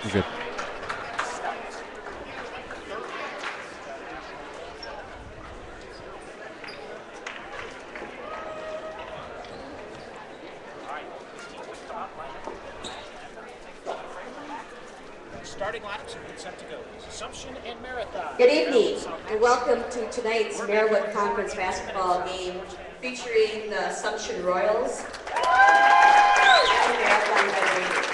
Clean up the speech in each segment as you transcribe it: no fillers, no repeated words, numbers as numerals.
You're good. Starting lineups are good, set to go. Assumption and Marathon. Good evening, and welcome to tonight's Merriwood Conference basketball game featuring the Assumption Royals and the Marathon Red Raiders.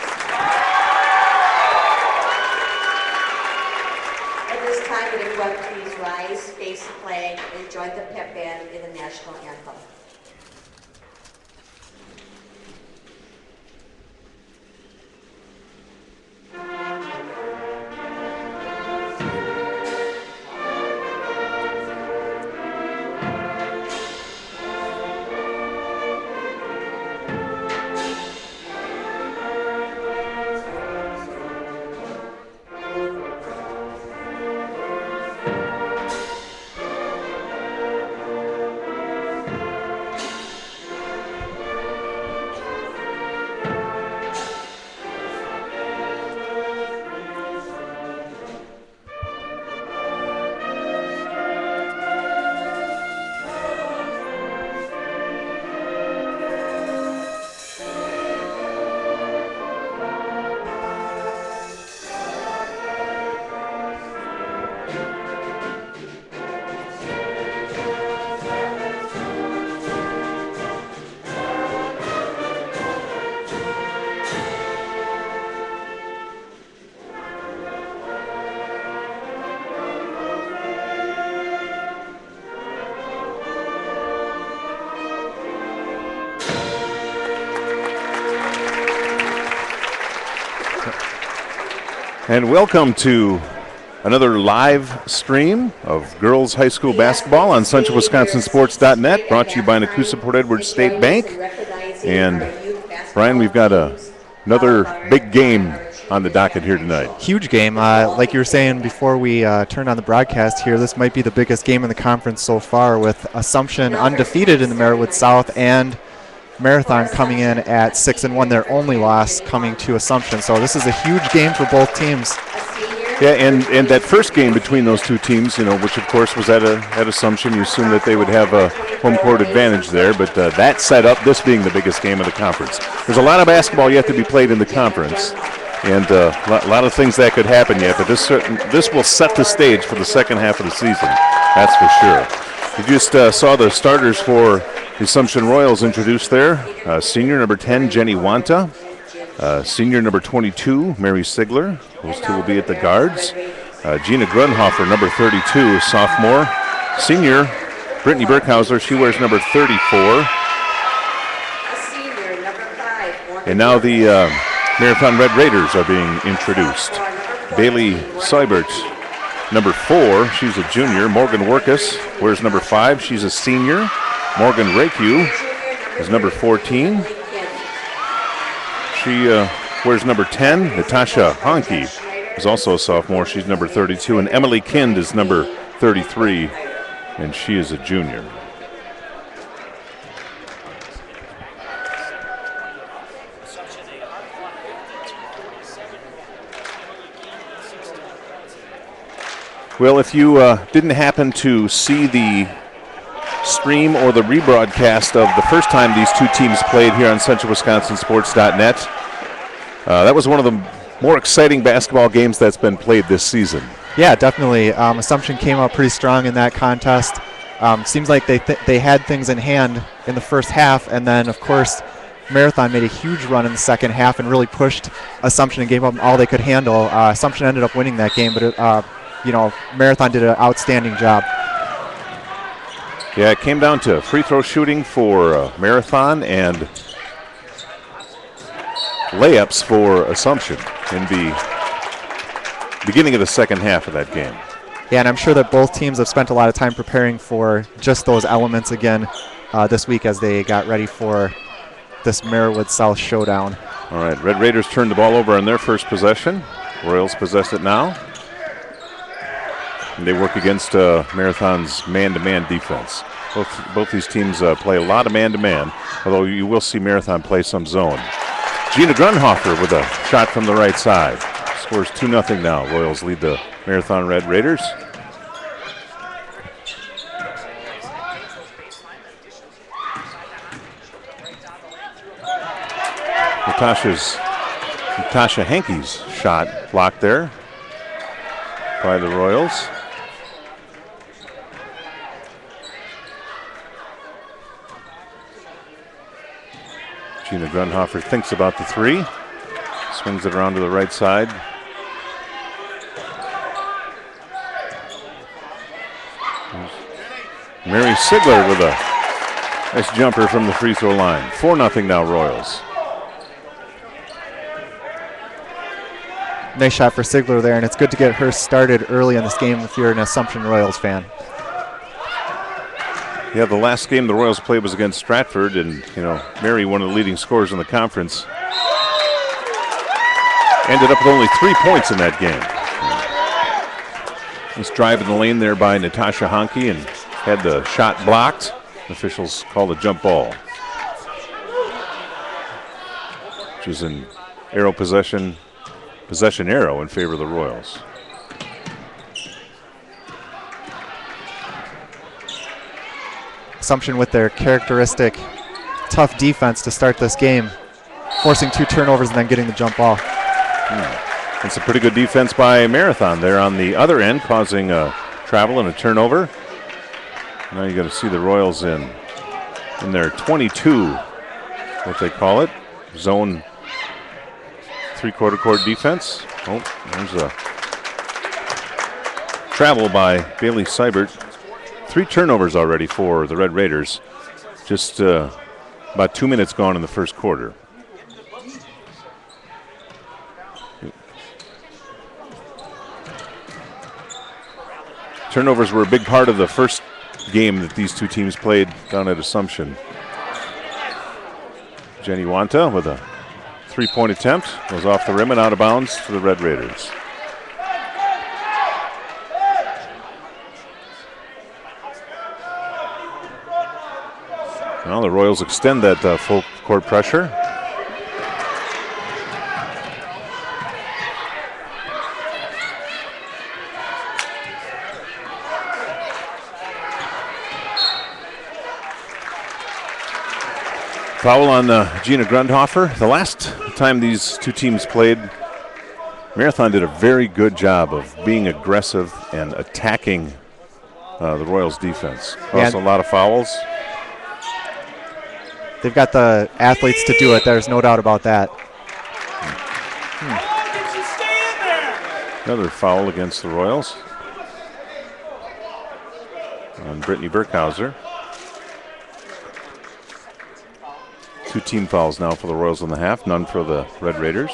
At this time, would everyone please rise, face the flag, and join the pep band in the national anthem. And welcome to another live stream of girls high school basketball on CentralWisconsinSports.net, brought to you by Nakusa Port Edwards State Bank. And Brian, we've got another big game on the docket here tonight. Huge game. Like you were saying before we turned on the broadcast here, this might be the biggest game in the conference so far, with Assumption undefeated in the Merriwood South and Marathon coming in at 6-1, their only loss coming to Assumption. So this is a huge game for both teams. Yeah, and that first game between those two teams, which of course was at Assumption, you assume that they would have a home court advantage there, but that set up this being the biggest game of the conference. There's a lot of basketball yet to be played in the conference, and a lot of things that could happen yet, but this will set the stage for the second half of the season, that's for sure. You just saw the starters for the Assumption Royals introduced there. Senior number 10, Jenny Wanta. Senior number 22, Mary Sigler. Those two will be at the guards. Gina Grunhofer, number 32, sophomore. Senior, Brittany Berkhauser, she wears number 34. And now the Marathon Red Raiders are being introduced. Bailey Seibert, number 4, she's a junior. Morgan Workus wears number 5, she's a senior. Morgan Rakew is number 14. She wears number 10. Natasha Honke is also a sophomore. She's number 32. And Emily Kind is number 33, and she is a junior. Well, if you didn't happen to see the stream or the rebroadcast of the first time these two teams played here on CentralWisconsinSports.net, that was one of the more exciting basketball games that's been played this season. Yeah, definitely. Assumption came out pretty strong in that contest. Seems like they had things in hand in the first half, and then, of course, Marathon made a huge run in the second half and really pushed Assumption and gave them all they could handle. Assumption ended up winning that game, but Marathon did an outstanding job. Yeah, it came down to free throw shooting for Marathon and layups for Assumption in the beginning of the second half of that game. Yeah, and I'm sure that both teams have spent a lot of time preparing for just those elements again this week as they got ready for this Merriwood South showdown. All right, Red Raiders turned the ball over on their first possession. Royals possess it now. And they work against Marathon's man-to-man defense. Both these teams play a lot of man-to-man, although you will see Marathon play some zone. Gina Grunhofer with a shot from the right side. Scores 2-0 now. Royals lead the Marathon Red Raiders. Natasha Hankey's shot blocked there by the Royals. Gina Grundhofer thinks about the three. Swings it around to the right side. Mary Sigler with a nice jumper from the free throw line. 4-0 now Royals. Nice shot for Sigler there, and it's good to get her started early in this game if you're an Assumption Royals fan. Yeah, the last game the Royals played was against Stratford, and Mary, one of the leading scorers in the conference, ended up with only 3 points in that game. Nice drive in the lane there by Natasha Hankey and had the shot blocked. Officials called a jump ball, which was an arrow possession arrow in favor of the Royals. Assumption with their characteristic tough defense to start this game, forcing 2 turnovers and then getting the jump ball. It's a pretty good defense by Marathon there on the other end, causing a travel and a turnover. Now you got to see the Royals in their 22, what they call it, zone three-quarter court defense. Oh, there's a travel by Bailey Seibert. 3 turnovers already for the Red Raiders. Just about 2 minutes gone in the first quarter. Turnovers were a big part of the first game that these two teams played down at Assumption. Jenny Wanta with a 3-point attempt. Goes off the rim and out of bounds for the Red Raiders. Well, the Royals extend that full court pressure. Foul on Gina Grundhofer. The last time these two teams played, Marathon did a very good job of being aggressive and attacking the Royals' defense. Caused a lot of fouls. They've got the athletes to do it. There's no doubt about that. Another foul against the Royals on Brittany Burkhauser. 2 team fouls now for the Royals in the half, none for the Red Raiders.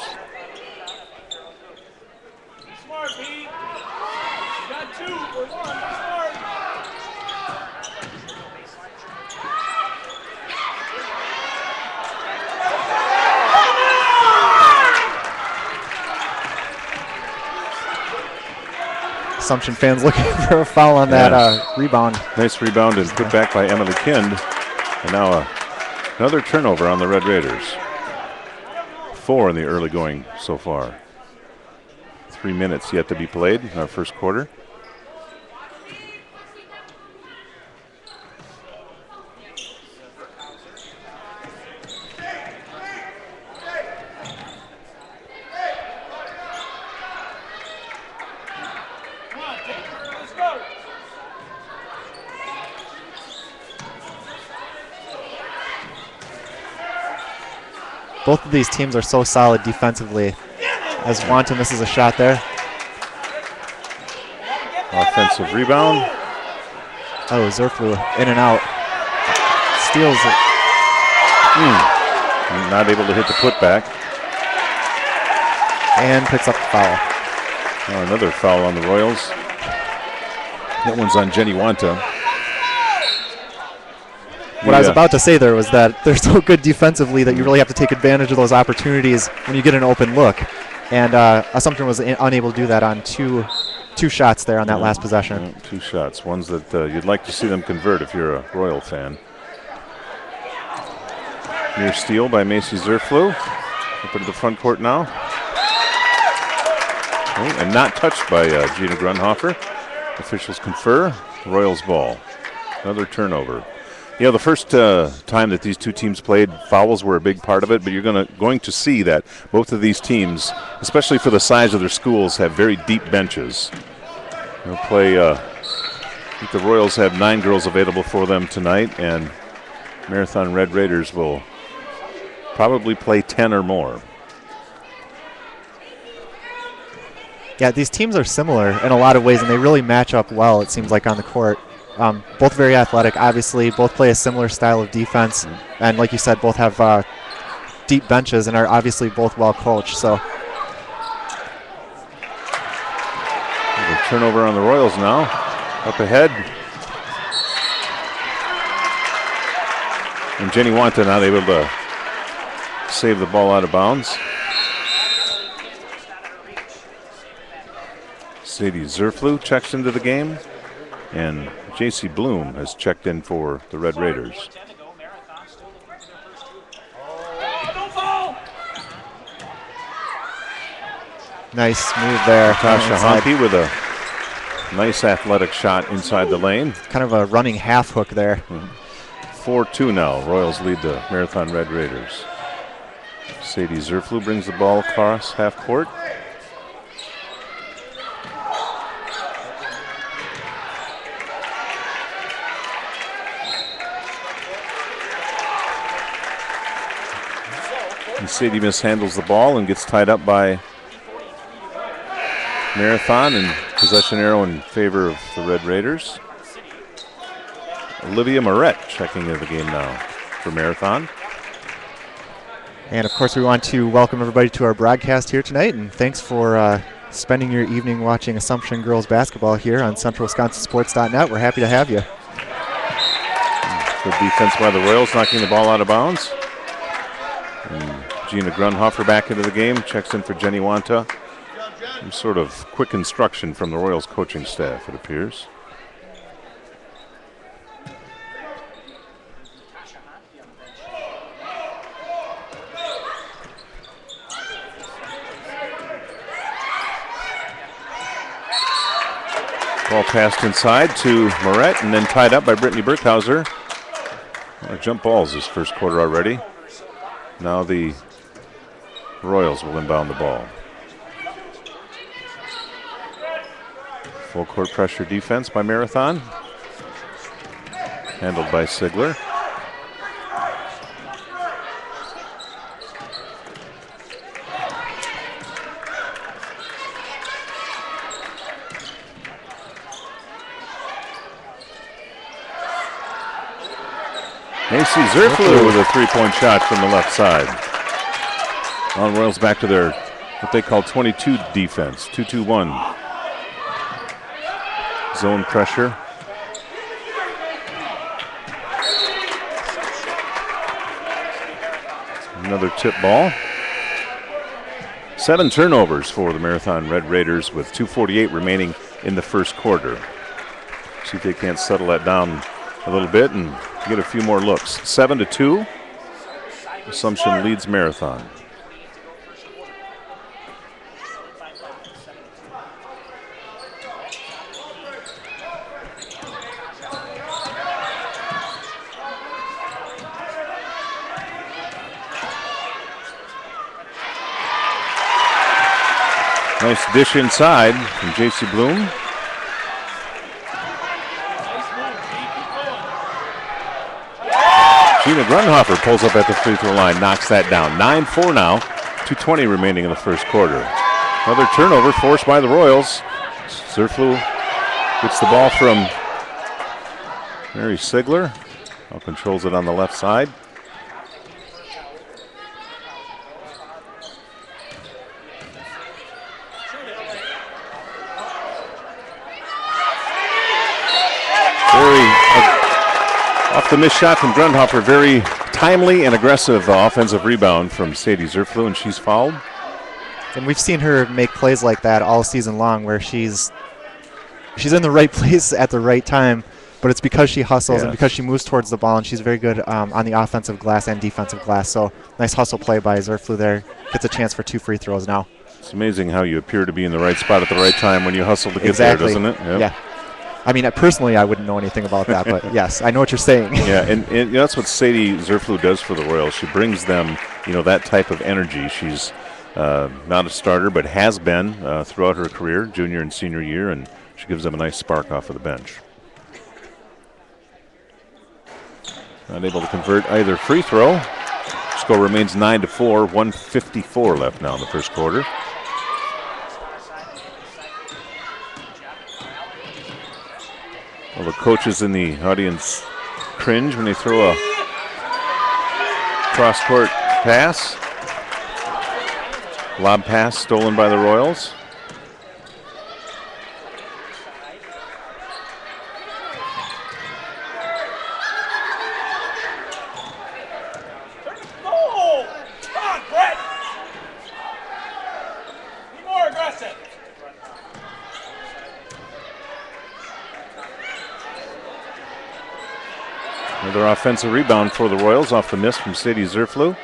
Assumption fans looking for a foul on that rebound. Nice rebound and put back by Emily Kind. And now another turnover on the Red Raiders. 4 in the early going so far. 3 minutes yet to be played in our first quarter. Both of these teams are so solid defensively. As Wanta misses a shot there. Offensive rebound. Oh, Zerflu in and out. Steals it. Not able to hit the putback. And picks up the foul. Oh, another foul on the Royals. That one's on Jenny Wanta. What I was about to say there was that they're so good defensively that you really have to take advantage of those opportunities when you get an open look. And Assumption was unable to do that on two shots there on that last possession. 2 shots, ones that you'd like to see them convert if you're a Royal fan. Near steal by Macy Zerflu. Up into the front court now. And not touched by Gina Grunhofer. Officials confer. Royals ball. Another turnover. You know, the first time that these two teams played, fouls were a big part of it, but you're going to see that both of these teams, especially for the size of their schools, have very deep benches. They'll play, I think the Royals have 9 girls available for them tonight, and Marathon Red Raiders will probably play 10 or more. Yeah, these teams are similar in a lot of ways, and they really match up well, it seems like, on the court. Both very athletic, obviously. Both play a similar style of defense. And like you said, both have deep benches and are obviously both well coached. So a turnover on the Royals now. Up ahead. And Jenny Wanta not able to save the ball out of bounds. Sadie Zerflu checks into the game. And J.C. Bloom has checked in for the Red Raiders. nice move there. Tasha Hompey with a nice athletic shot inside the lane. Kind of a running half hook there. 4-2 now. Royals lead the Marathon Red Raiders. Sadie Zerflu brings the ball across half court. And Sadie mishandles the ball and gets tied up by Marathon, and possession arrow in favor of the Red Raiders. Olivia Moret checking into the game now for Marathon. And of course, we want to welcome everybody to our broadcast here tonight, and thanks for spending your evening watching Assumption girls basketball here on CentralWisconsinSports.net. We're happy to have you. Good defense by the Royals, knocking the ball out of bounds. And Gina Grunhofer back into the game, checks in for Jenny Wanta. Some sort of quick instruction from the Royals coaching staff, it appears. Ball passed inside to Moret and then tied up by Brittany Burkhauser. Jump balls this first quarter already. Now the Royals will inbound the ball. Full court pressure defense by Marathon. Handled by Sigler. Macy Zerflu with a three-point shot from the left side. On Royals back to their, what they call 22 defense, 2-2-1. Zone pressure. Another tip ball. 7 turnovers for the Marathon Red Raiders with 2:48 remaining in the first quarter. See if they can't settle that down a little bit and get a few more looks. 7-2. Assumption leads Marathon. Nice dish inside from J.C. Bloom. Gina Grunhofer pulls up at the free throw line, knocks that down. 9-4 now, 2:20 remaining in the first quarter. Another turnover forced by the Royals. Zerflu gets the ball from Mary Sigler. Now controls it on the left side. Off the missed shot from Grunhofer, very timely and aggressive offensive rebound from Sadie Zerflu, and she's fouled. And we've seen her make plays like that all season long, where she's in the right place at the right time, but it's because she hustles and because she moves towards the ball, and she's very good on the offensive glass and defensive glass. So nice hustle play by Zerflu there. Gets a chance for 2 free throws now. It's amazing how you appear to be in the right spot at the right time when you hustle to get Exactly. there, doesn't it? Yep. Yeah. I mean, personally, I wouldn't know anything about that, but yes, I know what you're saying. Yeah, and that's what Sadie Zerflu does for the Royals. She brings them, that type of energy. She's not a starter, but has been throughout her career, junior and senior year, and she gives them a nice spark off of the bench. Not able to convert either free throw. Score remains 9-4, 1:54 left now in the first quarter. Well, the coaches in the audience cringe when they throw a cross-court pass. Lob pass stolen by the Royals. Oh! Come on, Brett! Be more aggressive. Another offensive rebound for the Royals off the miss from Sadie Zerflu.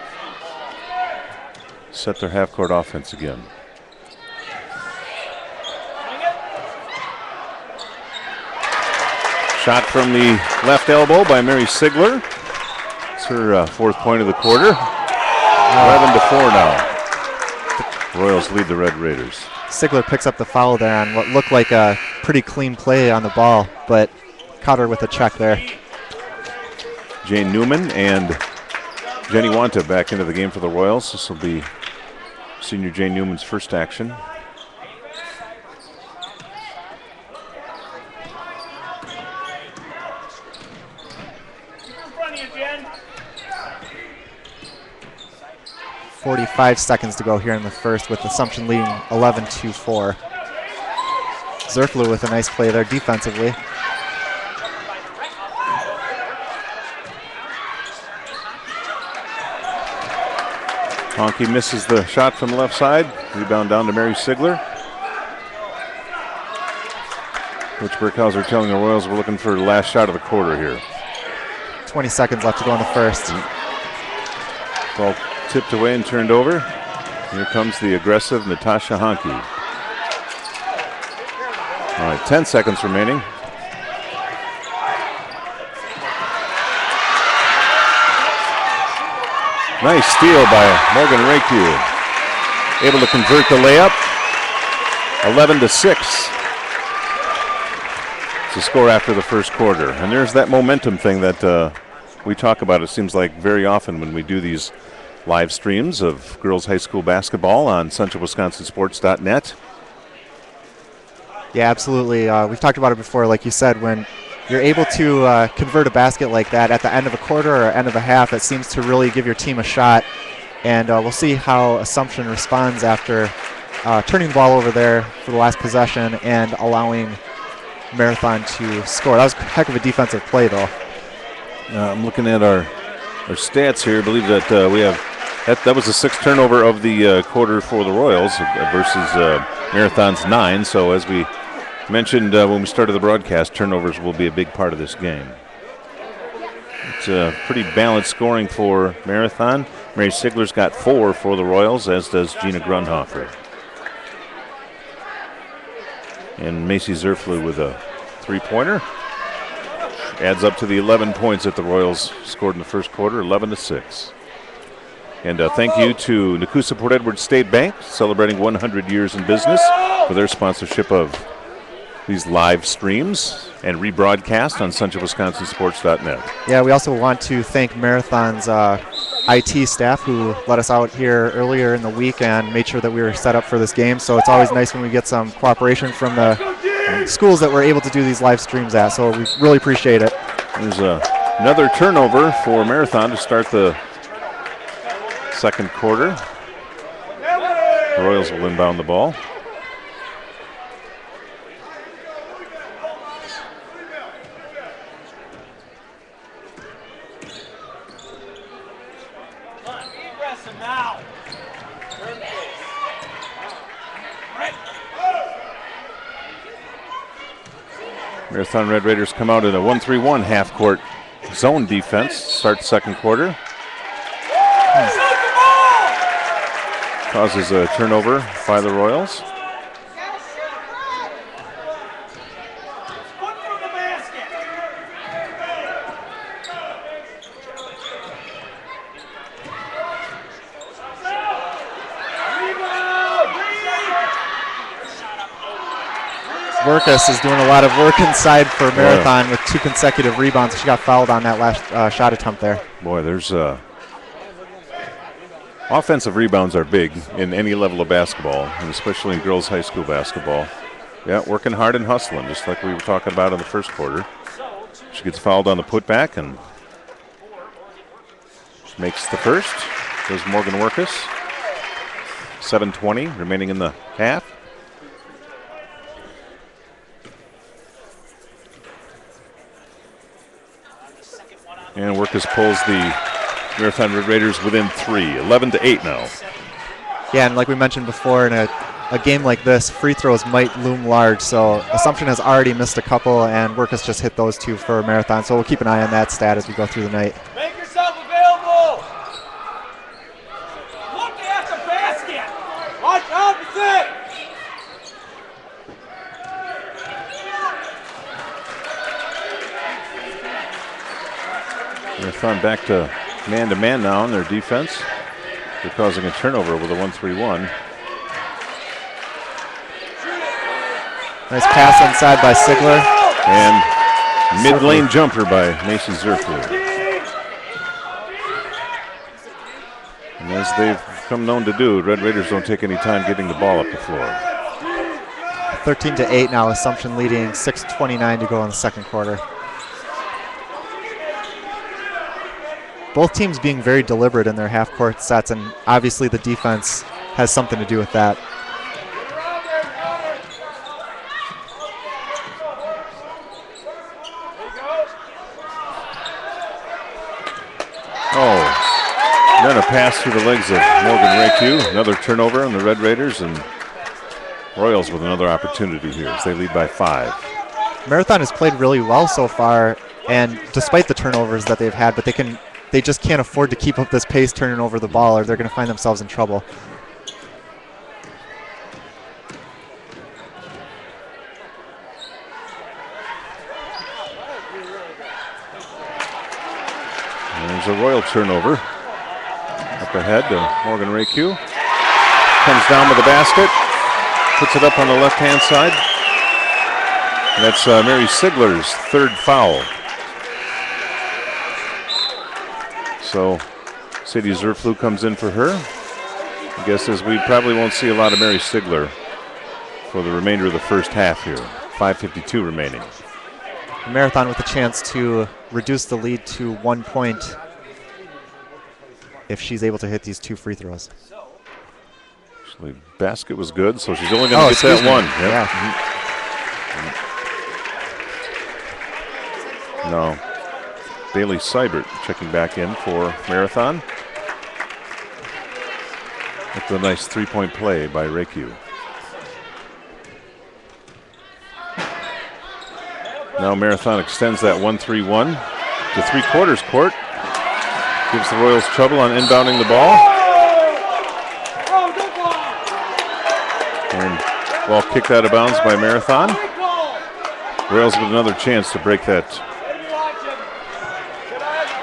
Set their half-court offense again. Shot from the left elbow by Mary Sigler. It's her fourth point of the quarter. 11-4 now. Royals lead the Red Raiders. Sigler picks up the foul there on what looked like a pretty clean play on the ball, but caught her with a check there. Jane Newman and Jenny Wanta back into the game for the Royals. This will be senior Jane Newman's first action. In front of you, Jen. 45 seconds to go here in the first with Assumption leading 11-4. Zerflu with a nice play there defensively. Honky misses the shot from the left side. Rebound down to Mary Sigler. Coach Burkhauser telling the Royals we're looking for the last shot of the quarter here. 20 seconds left to go in the first. Ball tipped away and turned over. Here comes the aggressive Natasha Honky. All right, 10 seconds remaining. Nice steal by Morgan Rakew. Able to convert the layup. 11-6. It's the score after the first quarter. And there's that momentum thing that we talk about, it seems like, very often when we do these live streams of girls high school basketball on CentralWisconsinSports.net. Yeah, absolutely. We've talked about it before, like you said, when you're able to convert a basket like that at the end of a quarter or end of a half, it seems to really give your team a shot. And we'll see how Assumption responds after turning the ball over there for the last possession and allowing Marathon to score. That was a heck of a defensive play, though. I'm looking at our stats here. I believe that we have that was the sixth turnover of the quarter for the Royals versus Marathon's 9. So as we mentioned when we started the broadcast, turnovers will be a big part of this game. It's a pretty balanced scoring for Marathon. Mary Sigler's got 4 for the Royals, as does Gina Grunhofer. And Macy Zerflu with a three-pointer. Adds up to the 11 points that the Royals scored in the first quarter, 11-6. And thank you to Nakusa Port Edward State Bank, celebrating 100 years in business, for their sponsorship of these live streams and rebroadcast on CentralWisconsinSports.net. Yeah, we also want to thank Marathon's IT staff who let us out here earlier in the week and made sure that we were set up for this game. So it's always nice when we get some cooperation from the schools that we're able to do these live streams at. So we really appreciate it. There's another turnover for Marathon to start the second quarter. The Royals will inbound the ball. Marathon Red Raiders come out in a 1-3-1 half-court zone defense. Start second quarter. Causes a turnover by the Royals. Workus is doing a lot of work inside for Marathon with 2 consecutive rebounds. She got fouled on that last shot attempt there. Boy, there's offensive rebounds are big in any level of basketball, and especially in girls' high school basketball. Yeah, working hard and hustling, just like we were talking about in the first quarter. She gets fouled on the putback and makes the first. There's Morgan Workus. 7:20 remaining in the half. And Workus pulls the Marathon Red Raiders within 3, 11-8 now. Yeah, and like we mentioned before, in a game like this, free throws might loom large. So Assumption has already missed a couple, and Workus just hit those 2 for Marathon. So we'll keep an eye on that stat as we go through the night. Make yourself available. Look at the basket. Watch opposite. Marathon back to man now in their defense. They're causing a turnover with a 1-3-1. Nice pass inside by Sigler. And mid-lane jumper by Macy Zerflu. And as they've come known to do, Red Raiders don't take any time getting the ball up the floor. 13-8 now, Assumption leading, 6:29 to go in the second quarter. Both teams being very deliberate in their half-court sets, and obviously the defense has something to do with that. Oh, then a pass through the legs of Morgan Rayque. Another turnover on the Red Raiders, and Royals with another opportunity here as they lead by 5. Marathon has played really well so far, and despite the turnovers that they've had, but they just can't afford to keep up this pace turning over the ball, or they're going to find themselves in trouble. And there's a Royal turnover. Up ahead to Morgan Rayque. Comes down with the basket. Puts it up on the left-hand side. And that's Mary Sigler's 3rd foul. So Sadie Zerflu comes in for her. I guess as we probably won't see a lot of Mary Sigler for the remainder of the first half here. 5:52 remaining. Marathon with a chance to reduce the lead to 1 point if she's able to hit these 2 free throws. Actually, basket was good, so she's only going to get that one. Yep. Yeah. No. Bailey Seibert checking back in for Marathon. That's a nice 3-point play by Rayque. Now Marathon extends that 1-3-1 to 3/4 court. Gives the Royals trouble on inbounding the ball. And ball kicked out of bounds by Marathon. Royals with another chance to break that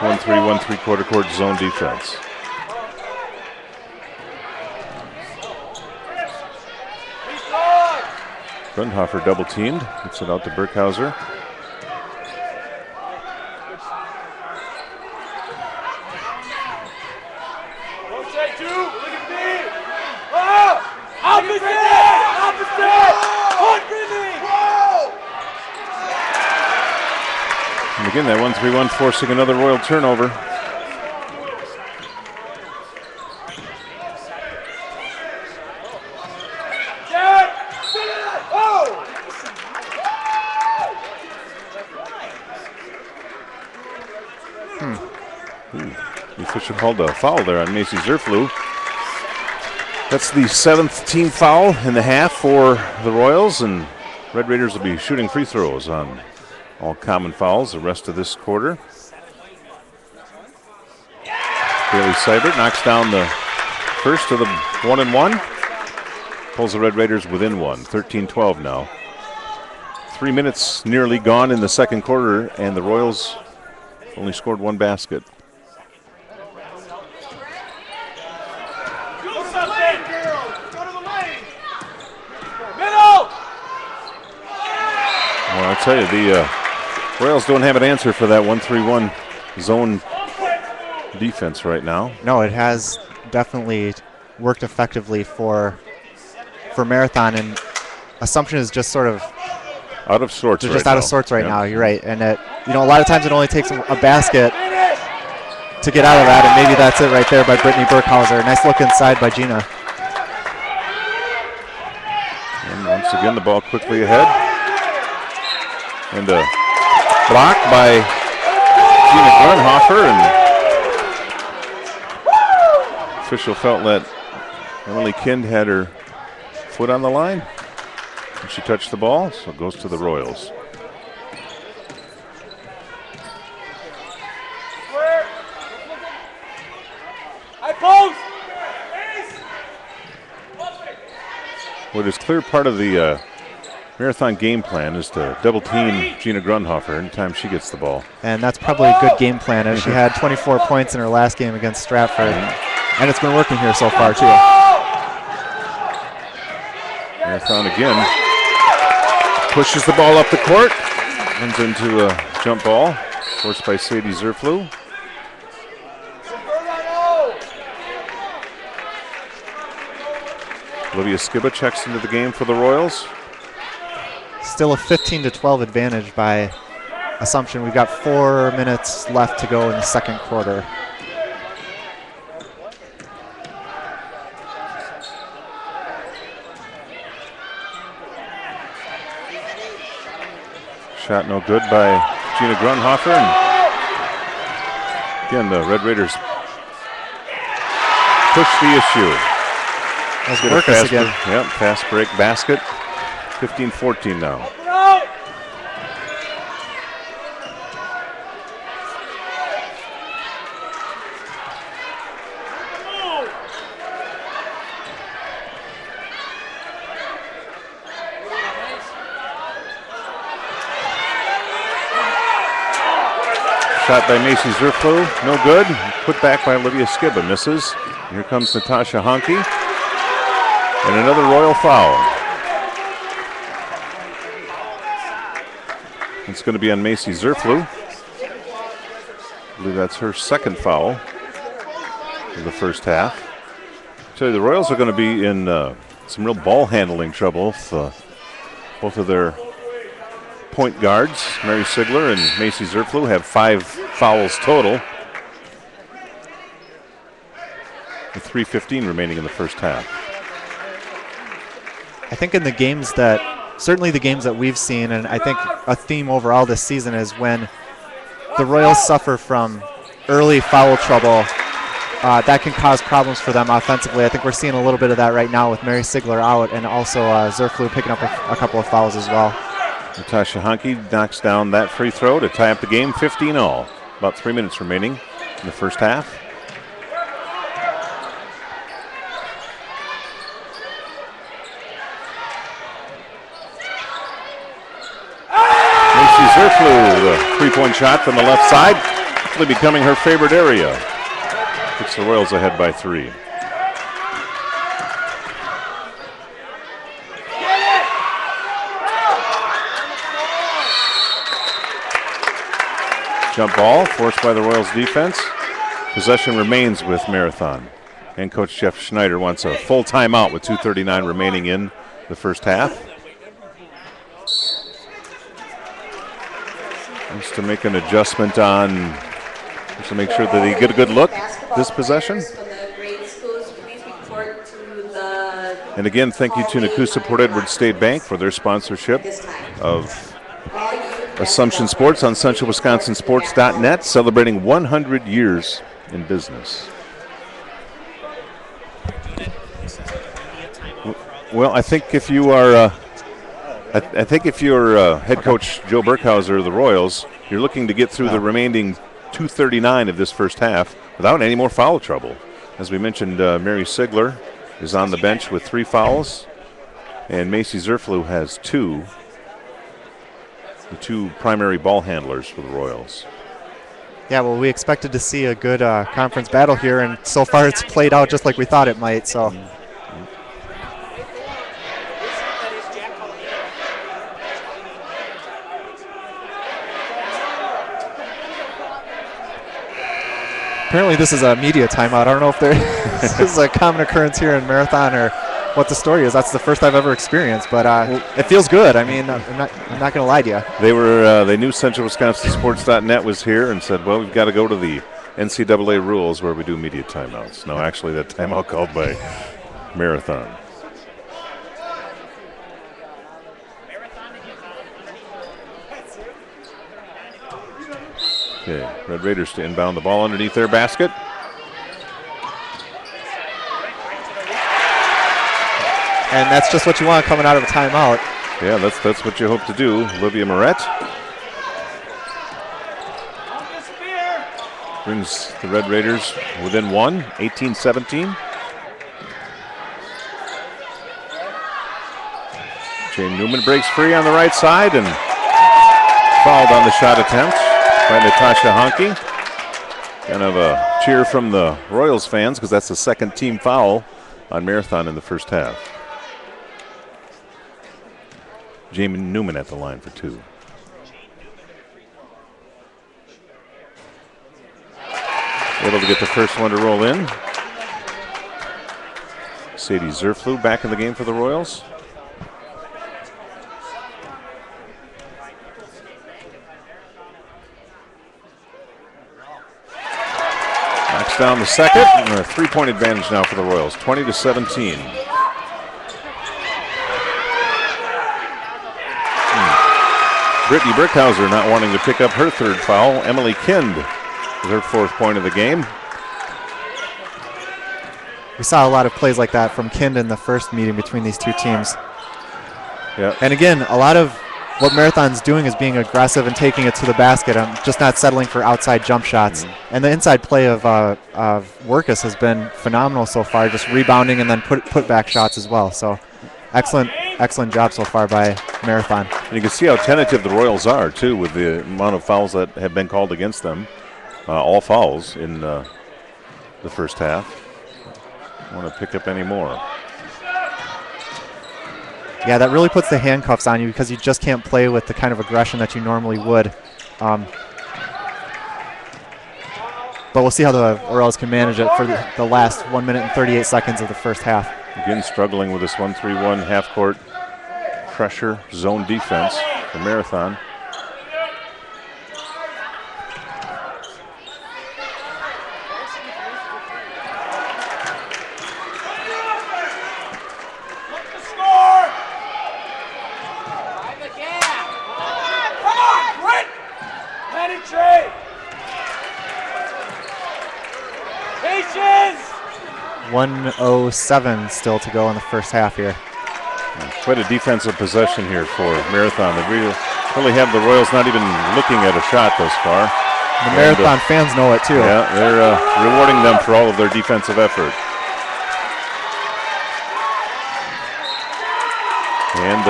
1-3-1 3/4 court zone defense. Grundhofer double teamed. Gets it out to Burkhauser. And again, that 1-3-1 forcing another Royal turnover. The official called a foul there on Macy Zerflu. That's the 7th team foul in the half for the Royals, and Red Raiders will be shooting free throws on all common fouls the rest of this quarter. Bailey Seibert knocks down the first to the 1-1. Pulls the Red Raiders within one. 13-12 now. 3 minutes nearly gone in the second quarter, and the Royals only scored one basket. Well, I tell you, the Royals don't have an answer for that 1-3-1 zone defense right now. No, it has definitely worked effectively for Marathon, and Assumption is just sort of out of sorts. They're just out of sorts right now. You're right, and a lot of times it only takes a basket to get out of that, and maybe that's it right there by Brittany Burkhauser. Nice look inside by Gina. And once again, the ball quickly ahead. And a block by Gina Grunhofer, and official felt that Emily Kind had her foot on the line. And she touched the ball, so it goes to the Royals. What is clear part of the Marathon game plan is to double team Gina Grunhofer anytime she gets the ball. And that's probably a good game plan, as she had 24 points in her last game against Stratford. And it's been working here so far, too. Marathon again pushes the ball up the court. Runs into a jump ball, forced by Sadie Zerflu. Olivia Skiba checks into the game for the Royals. Still a 15-12 advantage by Assumption. We've got 4 minutes left to go in the second quarter. Shot no good by Gina Grunhofer. And again, the Red Raiders push the issue. Let's work us again. Yep, fast break basket. 15-14 now. Shot by Macy Zerflu, no good. Put back by Olivia Skiba, misses. Here comes Natasha Honke. And another Royal foul. It's going to be on Macy Zerflu. I believe that's her second foul in the first half. So the Royals are going to be in some real ball handling trouble. Both of their point guards, Mary Sigler and Macy Zerflu, have 5 fouls total. With 3:15 remaining in the first half. I think in the games that, certainly the games that we've seen, and I think a theme overall this season is when the Royals suffer from early foul trouble, that can cause problems for them offensively. I think we're seeing a little bit of that right now with Mary Sigler out, and also Zerflu picking up a couple of fouls as well. Natasha Honke knocks down that free throw to tie up the game, 15-all. About 3 minutes remaining in the first half. Macy Zerflu, the three-point shot from the left side, actually becoming her favorite area. Puts the Royals ahead by 3. Jump ball forced by the Royals defense. Possession remains with Marathon. And Coach Jeff Schneider wants a full timeout with 2:39 remaining in the first half. Wants to make an adjustment on, just to make sure that they get a good look this possession. And again, thank you to Nakusa Port Edward State Bank for their sponsorship of Assumption Sports on CentralWisconsinSports.net, celebrating 100 years in business. Well, I think if you are, I think if you're head coach Joe Burkhauser of the Royals, you're looking to get through the remaining 2:39 of this first half without any more foul trouble. As we mentioned, Mary Sigler is on the bench with 3 fouls, and Macy Zerflu has 2. The 2 primary ball handlers for the Royals. Yeah, well, we expected to see a good conference battle here, and so far it's played out just like we thought it might. So. Apparently this is a media timeout. I don't know if this is a common occurrence here in Marathon or what the story is. That's the first I've ever experienced, but it feels good. I mean, I'm not going to lie to you. They knew Central Wisconsin Sports.net was here and said, well, we've got to go to the NCAA rules where we do media timeouts. No, actually, that timeout called by Marathon. Okay, Red Raiders to inbound the ball underneath their basket. And that's just what you want coming out of a timeout. Yeah, that's what you hope to do. Olivia Moret brings the Red Raiders within 1, 18-17. Jane Newman breaks free on the right side and fouled on the shot attempt by Natasha Honke. Kind of a cheer from the Royals fans because that's the second team foul on Marathon in the first half. Jamie Newman at the line for 2. Able to get the first one to roll in. Sadie Zerflu back in the game for the Royals. Knocks down the second, and a 3-point advantage now for the Royals, 20-17. Brittany Brickhauser not wanting to pick up her 3rd foul. Emily Kind with her 4th point of the game. We saw a lot of plays like that from Kind in the first meeting between these 2 teams. Yeah. And again, a lot of what Marathon's doing is being aggressive and taking it to the basket. I'm just not settling for outside jump shots. And the inside play of Workus has been phenomenal so far, just rebounding and then put back shots as well. So excellent job so far by Marathon. And you can see how tentative the Royals are, too, with the amount of fouls that have been called against them. All fouls in the first half. I want to pick up any more. Yeah, that really puts the handcuffs on you because you just can't play with the kind of aggression that you normally would. But we'll see how the Royals can manage it for the last 1 minute and 38 seconds of the first half. Again, struggling with this 1-3-1 half-court pressure zone defense for Marathon. Penetrate! 1:07 still to go in the first half here. Quite a defensive possession here for Marathon. They really have the Royals not even looking at a shot thus far. The Marathon fans know it too. Yeah, they're rewarding them for all of their defensive effort. And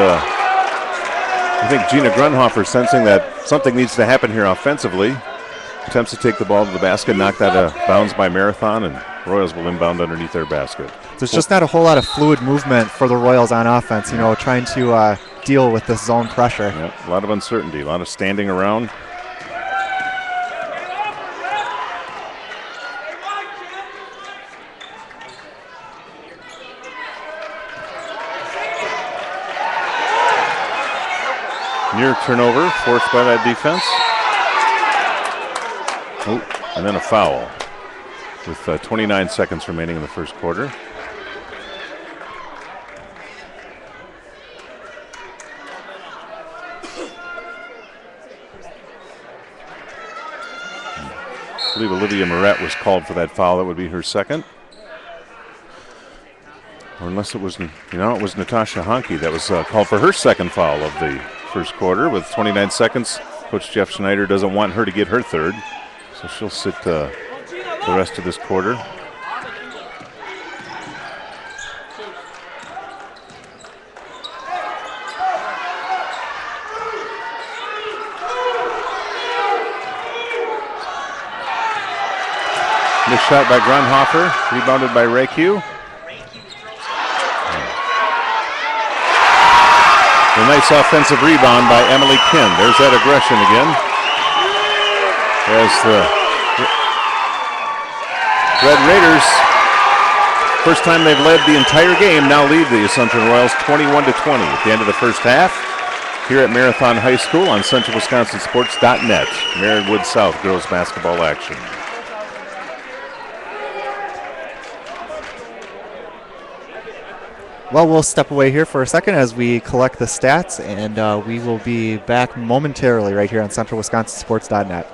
I think Gina Grunhofer, sensing that something needs to happen here offensively, attempts to take the ball to the basket, knocked out of bounds by Marathon, and Royals will inbound underneath their basket. There's just not a whole lot of fluid movement for the Royals on offense, trying to deal with this zone pressure. Yep, a lot of uncertainty, a lot of standing around. Near turnover forced by that defense. Oh, and then a foul with 29 seconds remaining in the first quarter. I believe Olivia Moret was called for that foul. That would be her second. Or unless it was, it was Natasha Honke that was called for her second foul of the first quarter. With 29 seconds, Coach Jeff Schneider doesn't want her to get her third, so she'll sit the rest of this quarter. Another shot by Grunhofer, rebounded by Rayque. A nice offensive rebound by Emily Kin. There's that aggression again. As the Red Raiders, first time they've led the entire game, now lead the Assumption Royals 21-20 at the end of the first half. Here at Marathon High School on CentralWisconsinSports.net. Merritt South girls basketball action. Well, we'll step away here for a second as we collect the stats, and we will be back momentarily right here on CentralWisconsinSports.net.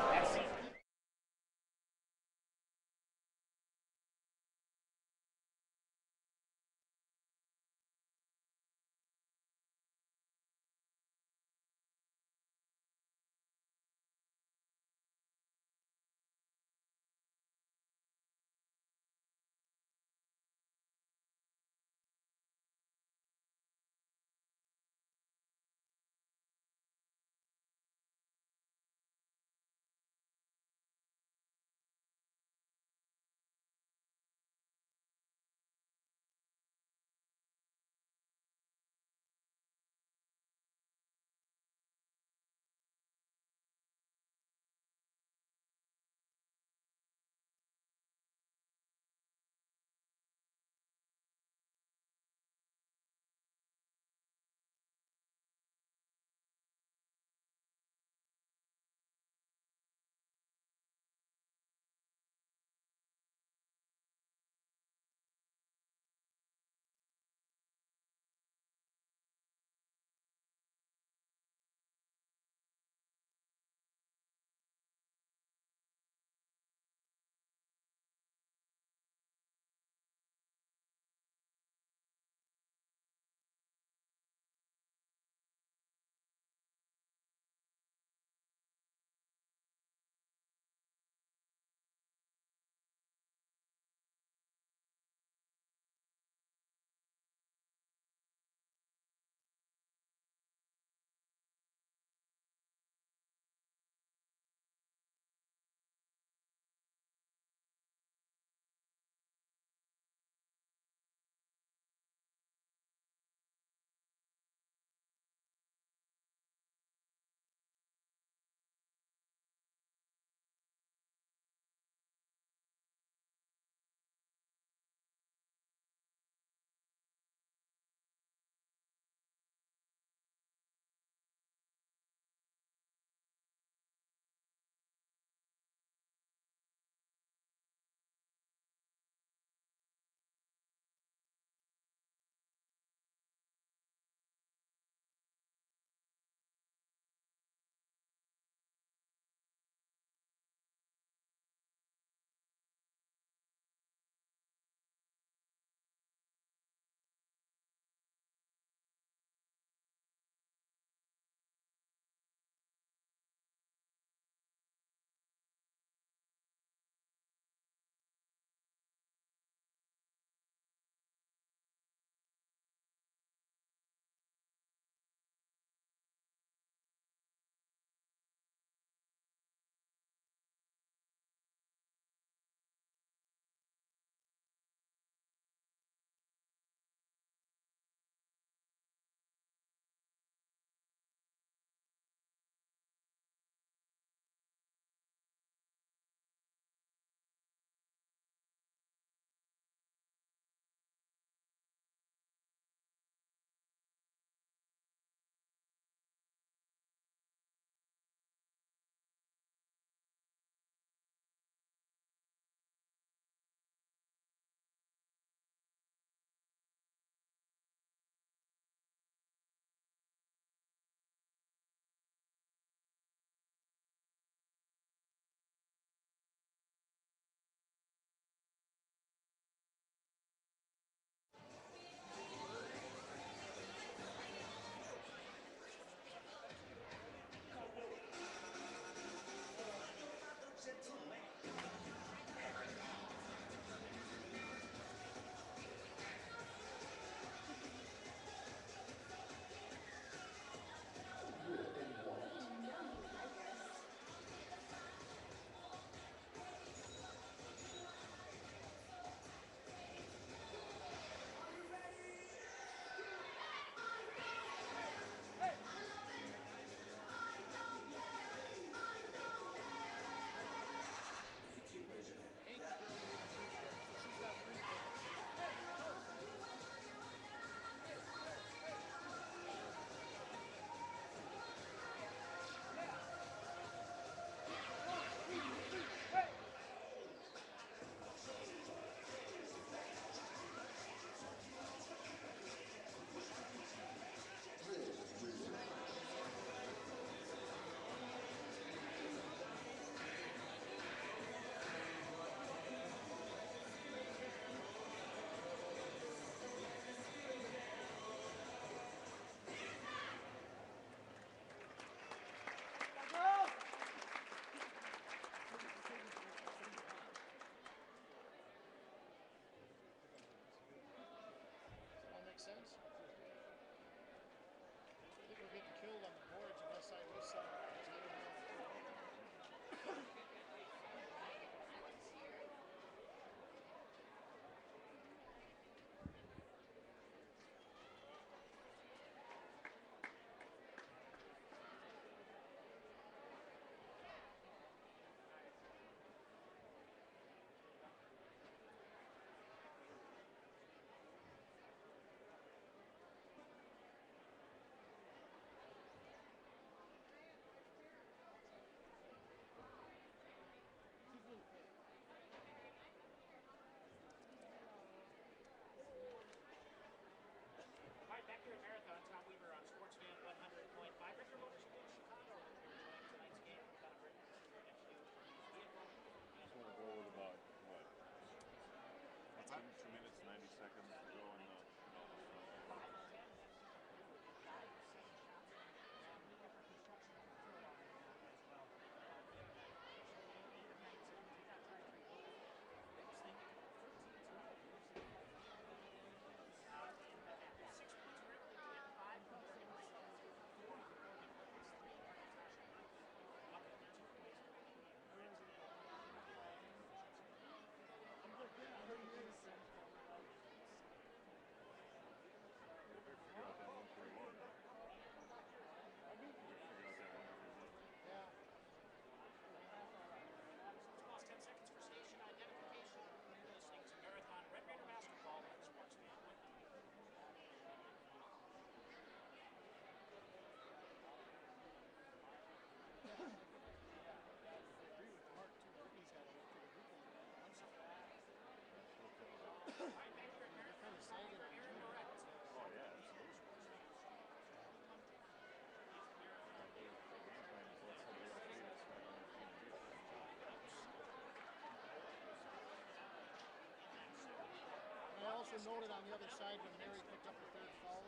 also noted on the other side when Mary picked up the third foul.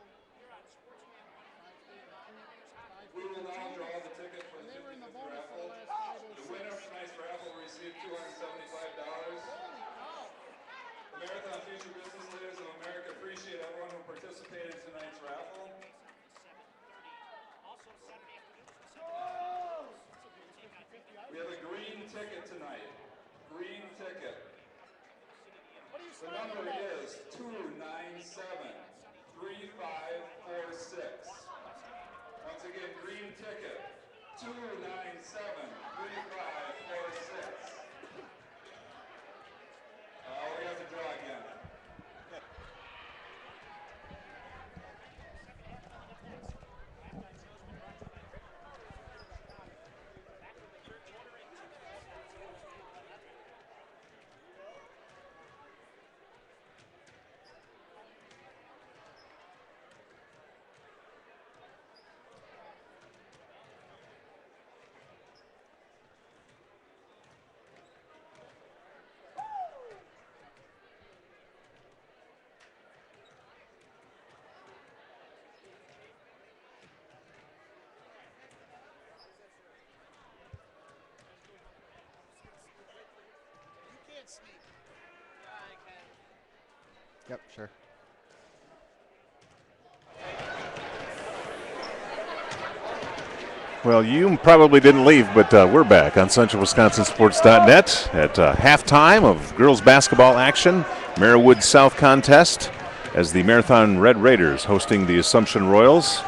We will now draw the ticket for And the they were in the 55th bonus for raffle. the last The winner of tonight's raffle will receive $275. The Marathon Future Business Leaders of America appreciate everyone who participated in tonight's raffle. We have a green ticket tonight. Green ticket. The number is 297-3546. Once again, green ticket, 297-3546. We have to draw again. Yep, sure. Well, you probably didn't leave, but we're back on CentralWisconsinSports.net at halftime of girls basketball action, Marywood South contest, as the Marathon Red Raiders hosting the Assumption Royals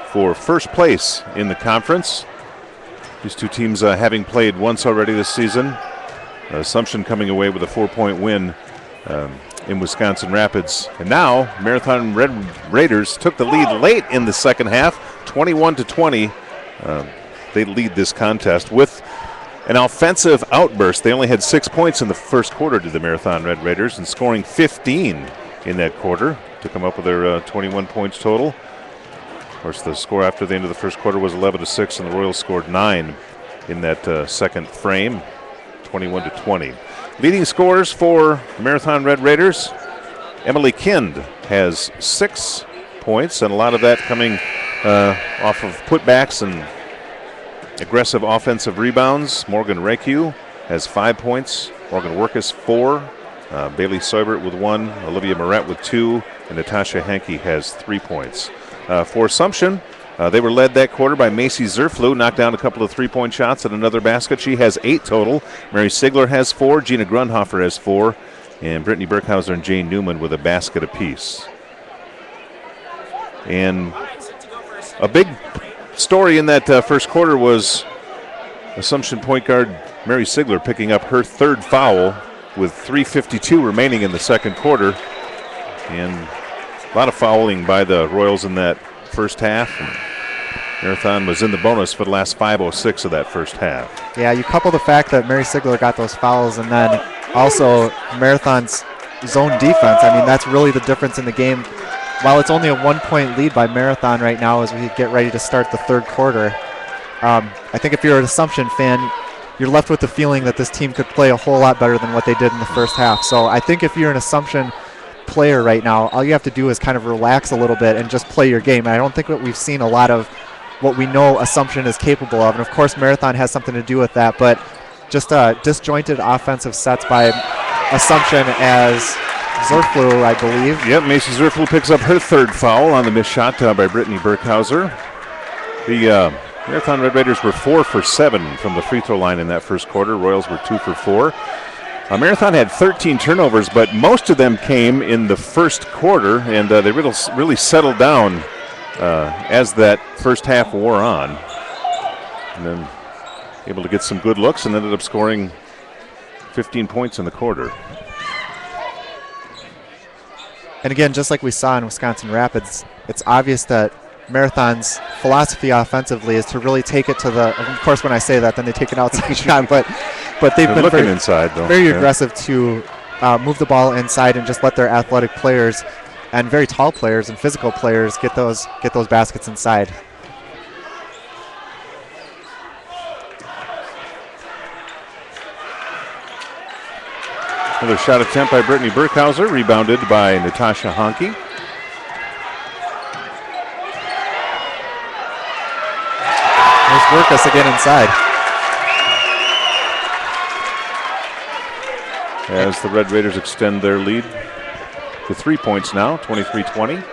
for first place in the conference. These two teams having played once already this season. Assumption coming away with a 4-point win in Wisconsin Rapids. And now, Marathon Red Raiders took the lead late in the second half, 21-20. They lead this contest with an offensive outburst. They only had 6 points in the first quarter to the Marathon Red Raiders, and scoring 15 in that quarter to come up with their 21 points total. Of course, the score after the end of the first quarter was 11-6, and the Royals scored 9 in that second frame, 21-20. Leading scorers for Marathon Red Raiders, Emily Kind has 6 points, and a lot of that coming off of putbacks and aggressive offensive rebounds. Morgan Rekiu has 5 points. Morgan Workus 4. Bailey Seubert with 1. Olivia Moret with 2. And Natasha Hankey has 3 points. For Assumption, they were led that quarter by Macy Zerflu, knocked down a couple of 3-point shots and another basket. She has 8 total. Mary Sigler has 4. Gina Grunhofer has 4. And Brittany Burkhauser and Jane Newman with a basket apiece. And a big story in that first quarter was Assumption point guard Mary Sigler picking up her third foul with 3:52 remaining in the second quarter. And a lot of fouling by the Royals in that first half. And Marathon was in the bonus for the last 5:06 of that first half. Yeah, you couple the fact that Mary Sigler got those fouls and then also Marathon's zone defense. I mean, that's really the difference in the game. While it's only a 1-point lead by Marathon right now as we get ready to start the third quarter, I think if you're an Assumption fan, you're left with the feeling that this team could play a whole lot better than what they did in the first half. So I think if you're an Assumption player right now, all you have to do is kind of relax a little bit and just play your game. And I don't think that we've seen a lot of what we know Assumption is capable of. And, of course, Marathon has something to do with that. But just disjointed offensive sets by Assumption as Zerflu, I believe. Yep, Macy Zerflu picks up her third foul on the missed shot by Brittany Burkhauser. The Marathon Red Raiders were 4 for 7 from the free throw line in that first quarter. Royals were 2 for 4. Marathon had 13 turnovers, but most of them came in the first quarter, and they really settled down as that first half wore on. And then able to get some good looks and ended up scoring 15 points in the quarter. And again, just like we saw in Wisconsin Rapids, it's obvious that Marathon's philosophy offensively is to really take it to the, of course when I say that, then they take an outside shot, but they've been looking inside, though. Very aggressive to move the ball inside and just let their athletic players and very tall players and physical players get those baskets inside. Another shot attempt by Brittany Burkhauser, rebounded by Natasha Honke. There's Burkus again inside. As the Red Raiders extend their lead to 3 points now, 23-20.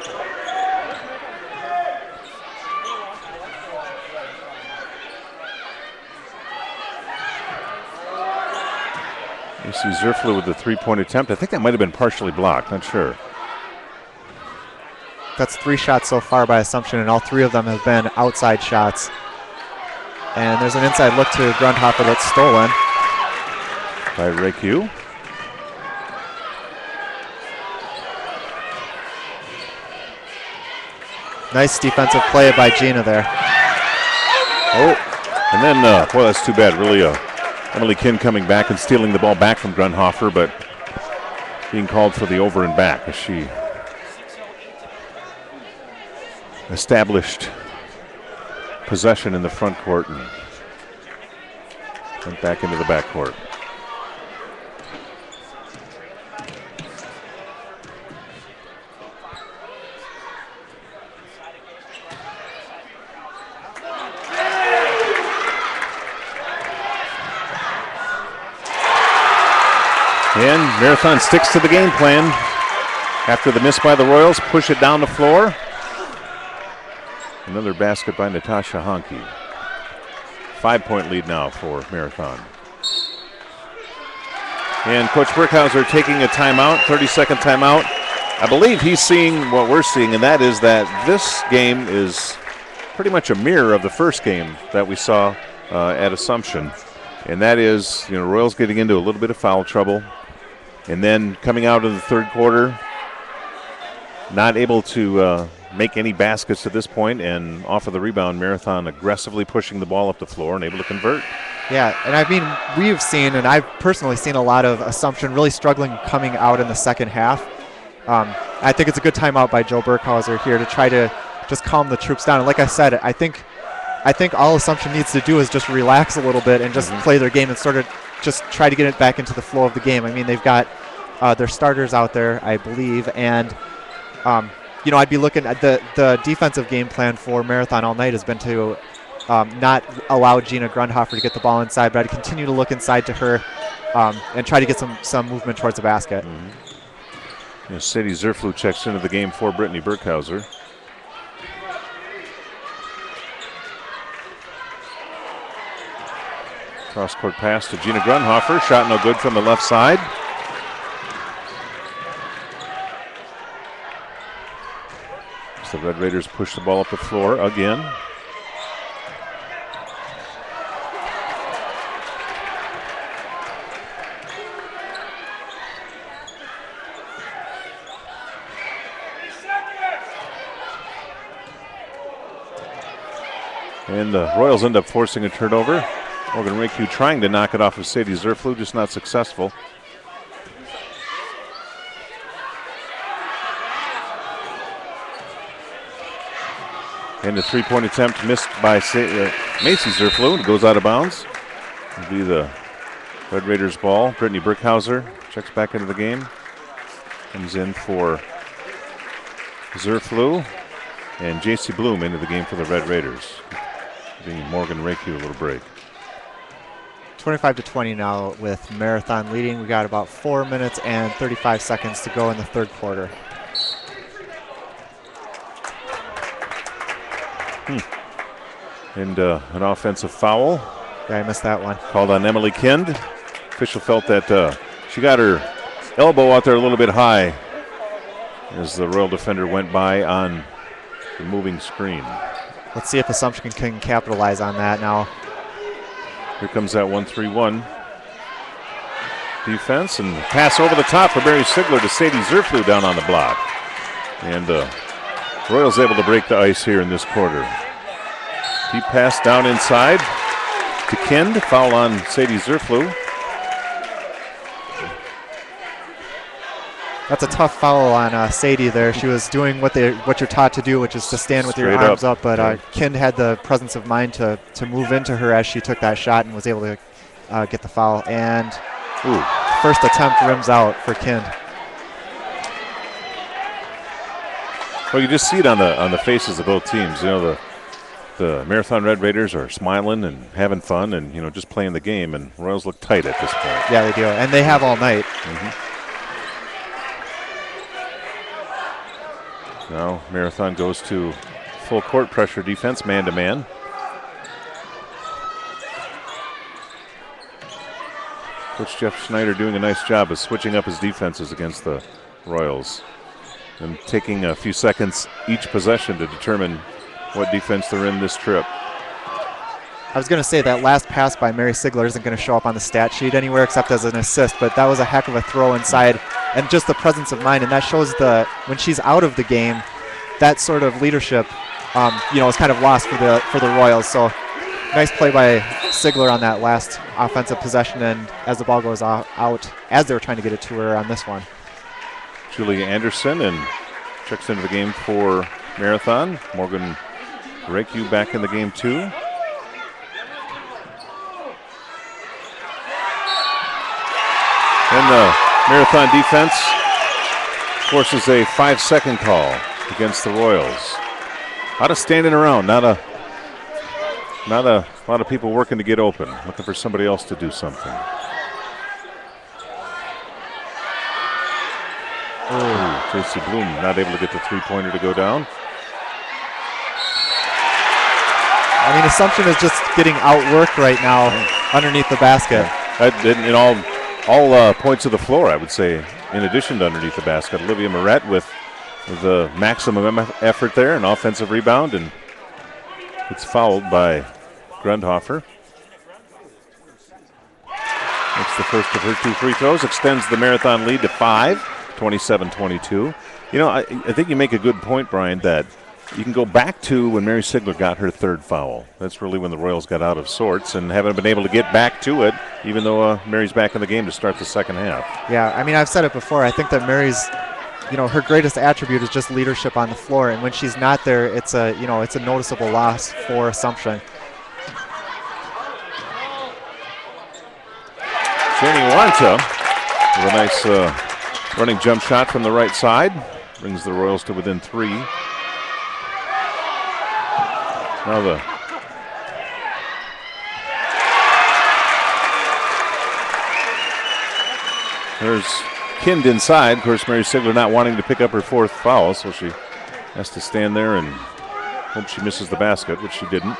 You see Zerflu with the three-point attempt. I think that might have been partially blocked, not sure. That's 3 shots so far by Assumption, and all 3 of them have been outside shots. And there's an inside look to Grundhofer that's stolen. By Reku. Nice defensive play by Gina there. Oh, and then, well, that's too bad. Really, Emily Kind coming back and stealing the ball back from Grundhofer, but being called for the over and back as she established possession in the front court and went back into the back court. And Marathon sticks to the game plan. After the miss by the Royals, push it down the floor. Another basket by Natasha Honke. 5-point lead now for Marathon. And Coach Burkhauser taking a timeout, 30-second timeout. I believe he's seeing what we're seeing, and that is that this game is pretty much a mirror of the first game that we saw at Assumption. And that is, Royals getting into a little bit of foul trouble. And then coming out of the third quarter, not able to make any baskets to this point, and off of the rebound, Marathon aggressively pushing the ball up the floor and able to convert. Yeah, and I mean, we've seen, and I've personally seen a lot of Assumption really struggling coming out in the second half. I think it's a good timeout by Joe Burkhauser here to try to just calm the troops down. And like I said, I think all Assumption needs to do is just relax a little bit and just play their game and sort of just try to get it back into the flow of the game. I mean, they've got their starters out there, I believe, and I'd be looking at the defensive game plan for Marathon all night has been to not allow Gina Grundhofer to get the ball inside, but I'd continue to look inside to her and try to get some movement towards the basket. Sadie Zerflu checks into the game for Brittany Burkhauser. Cross-court pass to Gina Grundhofer. Shot no good from the left side. As the Red Raiders push the ball up the floor again. And the Royals end up forcing a turnover. Morgan Reku trying to knock it off of Sadie Zerflu, just not successful. And the three-point attempt missed by Macy Zerflu. It goes out of bounds. It'll be the Red Raiders ball. Brittany Burkhauser checks back into the game. Comes in for Zerflu. And J.C. Bloom into the game for the Red Raiders. Giving Morgan Reku a little break. 25-20 now with Marathon leading. We got about 4 minutes and 35 seconds to go in the third quarter. And an offensive foul. Yeah, I missed that one. Called on Emily Kind. Official felt that she got her elbow out there a little bit high as the Royal defender went by on the moving screen. Let's see if Assumption can capitalize on that now. Here comes that 1-3-1 defense, and pass over the top for Mary Sigler to Sadie Zerflu down on the block. And Royals able to break the ice here in this quarter. Deep pass down inside to Kind. Foul on Sadie Zerflu. That's a tough foul on Sadie there. She was doing what you're taught to do, which is to stand with your Straight arms up. But Okay. Kind had the presence of mind to move into her as she took that shot and was able to get the foul. And first attempt rims out for Kind. Well, you just see it on the faces of both teams. You know, the Marathon Red Raiders are smiling and having fun and, you know, just playing the game, and Royals look tight at this point. Yeah, they do, and they have all night. Now Marathon goes to full court pressure defense, man-to-man. Coach Jeff Schneider doing a nice job of switching up his defenses against the Royals and taking a few seconds each possession to determine what defense they're in this trip. I was going to say that last pass by Mary Sigler isn't going to show up on the stat sheet anywhere except as an assist, but that was a heck of a throw inside and just the presence of mind, and that shows when she's out of the game, that sort of leadership, is kind of lost for the Royals. So nice play by Sigler on that last offensive possession, and as the ball goes out as they were trying to get it to her on this one. Julia Anderson and checks into the game for Marathon. Morgan Reku back in the game too. And the Marathon defense forces a 5-second call against the Royals. A lot of standing around, not a lot of people working to get open, looking for somebody else to do something. Oh, Tracy Bloom not able to get the three-pointer to go down. I mean, Assumption is just getting outworked right now underneath the basket. In all points of the floor, I would say, in addition to underneath the basket. Olivia Moret with the maximum effort there, an offensive rebound, and it's fouled by Grundhofer. That's the first of her 2 free throws, extends the Marathon lead to 5, 27-22. You know, I think you make a good point, Brian, that you can go back to when Mary Sigler got her 3rd foul. That's really when the Royals got out of sorts and haven't been able to get back to it, even though Mary's back in the game to start the second half. Yeah, I mean, I've said it before. I think that Mary's, her greatest attribute is just leadership on the floor, and when she's not there, it's a noticeable loss for Assumption. Jenny Wanta with a nice running jump shot from the right side. Brings the Royals to within 3. Now there's Kind inside. Of course, Mary Sigler not wanting to pick up her 4th foul, so she has to stand there and hope she misses the basket, which she didn't.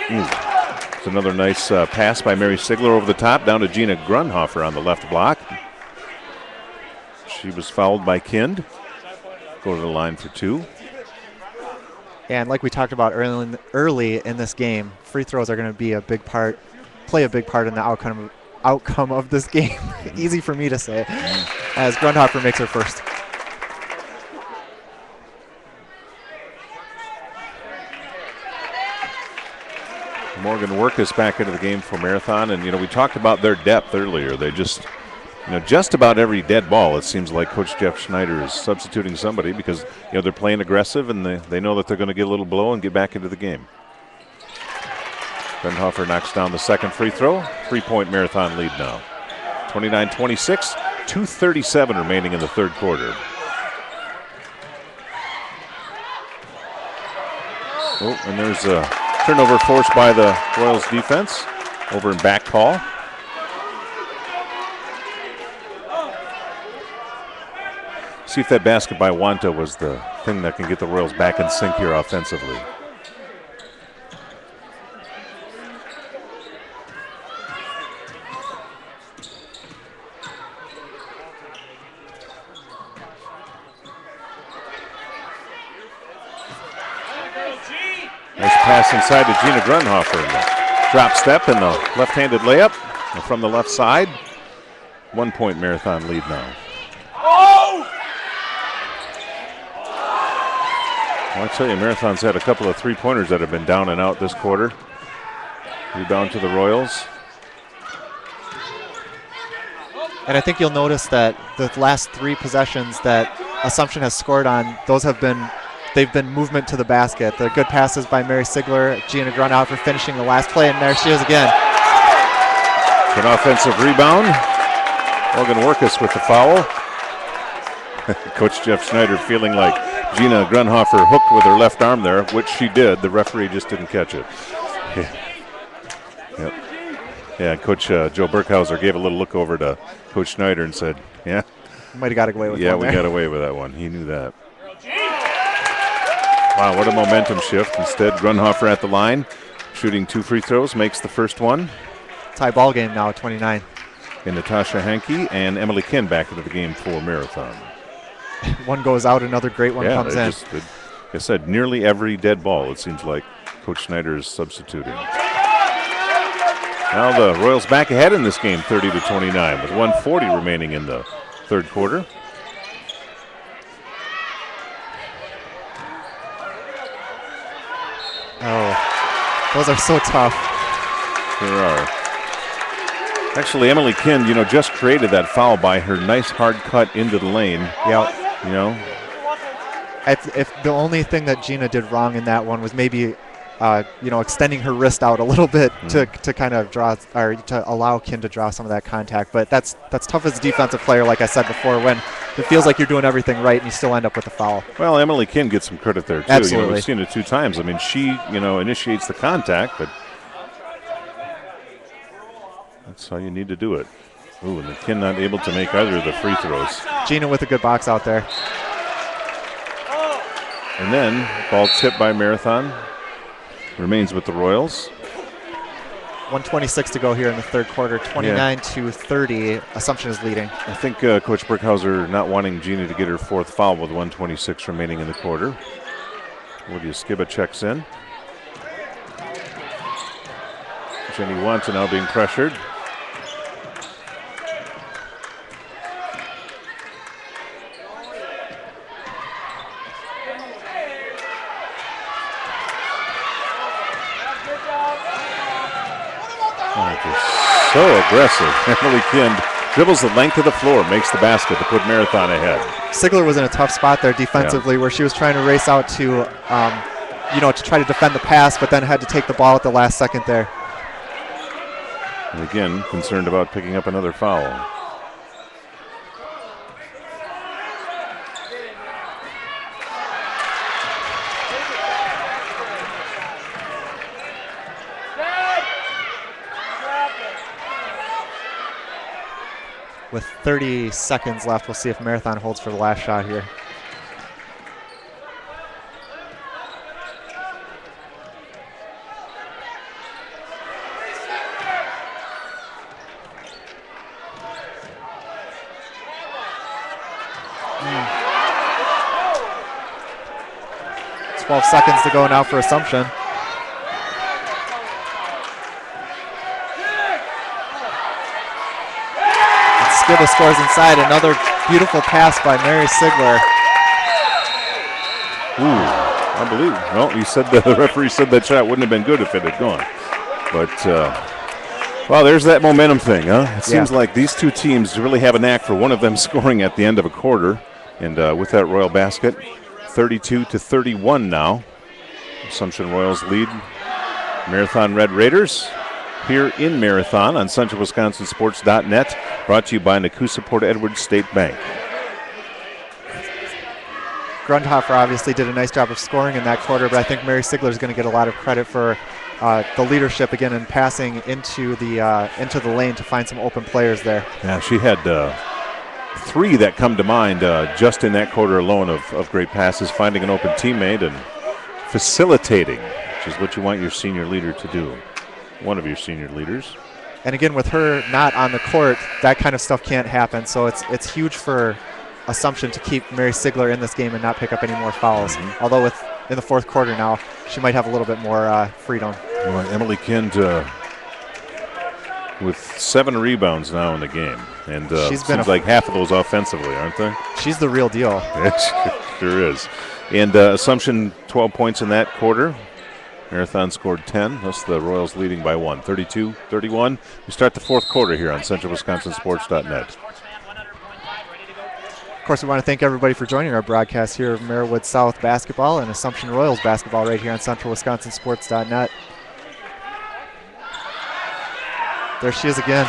It's another nice pass by Mary Sigler over the top, down to Gina Grundhofer on the left block. She was fouled by Kind. Go to the line for 2. And like we talked about early in this game, free throws are going to be play a big part in the outcome of this game. Easy for me to say, as Grundhofer makes her first. Morgan Workus back into the game for Marathon, and we talked about their depth earlier. They just about every dead ball, it seems like Coach Jeff Schneider is substituting somebody because they're playing aggressive and they know that they're going to get a little blow and get back into the game. Grundhofer knocks down the second free throw. 3-point Marathon lead now. 29-26, 2:37 remaining in the 3rd quarter. Oh, and there's a turnover forced by the Royals defense over in back call. See if that basket by Wanta was the thing that can get the Royals back in sync here offensively. Nice pass inside to Gina Grundhofer. Drop step and the left-handed layup from the left side. 1-point Marathon lead now. Well, I tell you, Marathon's had a couple of three-pointers that have been down and out this quarter. Rebound to the Royals. And I think you'll notice that the last 3 possessions that Assumption has scored on, they've been movement to the basket. The good passes by Mary Sigler, Gina Grundhofer finishing the last play, and there she is again. An offensive rebound. Logan Workus with the foul. Coach Jeff Schneider feeling like Gina Grunhofer hooked with her left arm there, which she did. The referee just didn't catch it. Yep. Yeah, Coach Joe Burkhauser gave a little look over to Coach Schneider and said, yeah. Might have got away with Yeah, one we there. got away with that one. He knew that. Wow, what a momentum shift. Instead, Grunhofer at the line, shooting 2 free throws, makes the first one. Tie ball game now, 29. And Natasha Hankey and Emily Kinn back into the game for Marathon. One goes out, another great one comes in. Like I said, nearly every dead ball, it seems like Coach Schneider is substituting. Now the Royals back ahead in this game, 30-29, with 1:40 remaining in the third quarter. Oh, those are so tough. There are. Actually, Emily Kinn, just created that foul by her nice hard cut into the lane. Yeah. If the only thing that Gina did wrong in that one was maybe, extending her wrist out a little bit to kind of draw or to allow Kinn to draw some of that contact. But that's tough as a defensive player, like I said before, when it feels like you're doing everything right and you still end up with a foul. Well, Emily Kinn gets some credit there too. Absolutely. We've seen it 2 times. I mean, she initiates the contact, but that's how you need to do it. Ooh, and the Kinn not able to make either of the free throws. Gina with a good box out there. And then ball tipped by Marathon. Remains with the Royals. 1:26 to go here in the third quarter. 29-30. Assumption is leading. I think Coach Burkhauser not wanting Gina to get her 4th foul with 1:26 remaining in the quarter. Lydia Skiba checks in. Jenny Wanta now being pressured. So aggressive. Emily Kinn dribbles the length of the floor, makes the basket to put Marathon ahead. Sigler was in a tough spot there defensively where she was trying to race out to, to try to defend the pass, but then had to take the ball at the last second there. And again, concerned about picking up another foul. With 30 seconds left, we'll see if Marathon holds for the last shot here. Mm. 12 seconds to go now for Assumption. Skiba scores inside. Another beautiful pass by Mary Sigler. Ooh, unbelievable. Well, the referee said that shot wouldn't have been good if it had gone. But, well, there's that momentum thing, huh? It seems like these 2 teams really have a knack for one of them scoring at the end of a quarter. And with that Royal basket, 32-31 now. Assumption Royals lead Marathon Red Raiders here in Marathon on CentralWisconsinSports.net, brought to you by Nakusa Port Edward State Bank. Grundhofer obviously did a nice job of scoring in that quarter, but I think Mary Sigler is going to get a lot of credit for the leadership again and passing into the lane to find some open players there. Yeah, she had 3 that come to mind just in that quarter alone of great passes, finding an open teammate and facilitating, which is what you want your senior leader to do. One of your senior leaders. And again, with her not on the court, that kind of stuff can't happen. So it's huge for Assumption to keep Mary Sigler in this game and not pick up any more fouls. Although in the fourth quarter now, she might have a little bit more freedom. Well, Emily Kinn with 7 rebounds now in the game. And seems like half of those offensively, aren't they? She's the real deal. Yeah, sure is. And Assumption 12 points in that quarter. Marathon scored 10, thus the Royals leading by 1, 32-31. We start the fourth quarter here on CentralWisconsinSports.net. Of course, we want to thank everybody for joining our broadcast here of Marywood South basketball and Assumption Royals basketball right here on CentralWisconsinSports.net. There she is again.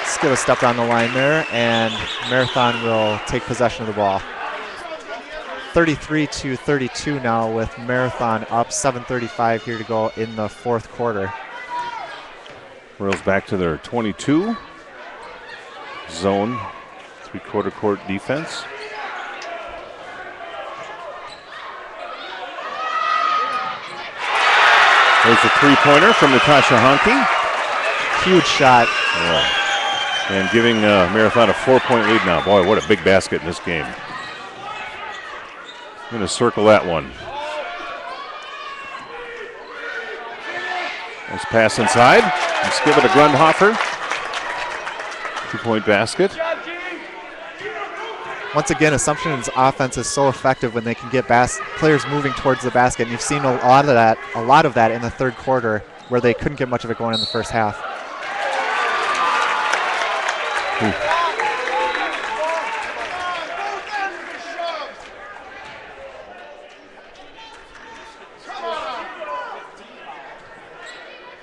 Skilla stepped on the line there, and Marathon will take possession of the ball. 33-32 now with Marathon up, 7:35 here to go in the fourth quarter. Royals back to their 22 zone, three-quarter court defense. There's a three-pointer from Natasha Honke. Huge shot. Yeah. And giving Marathon a 4-point lead now. Boy, what a big basket in this game. I'm going to circle that one. Nice pass inside. Let's give it to Grundhofer. 2-point basket. Once again, Assumption's offense is so effective when they can get players moving towards the basket. And you've seen a lot of that in the third quarter, where they couldn't get much of it going in the first half.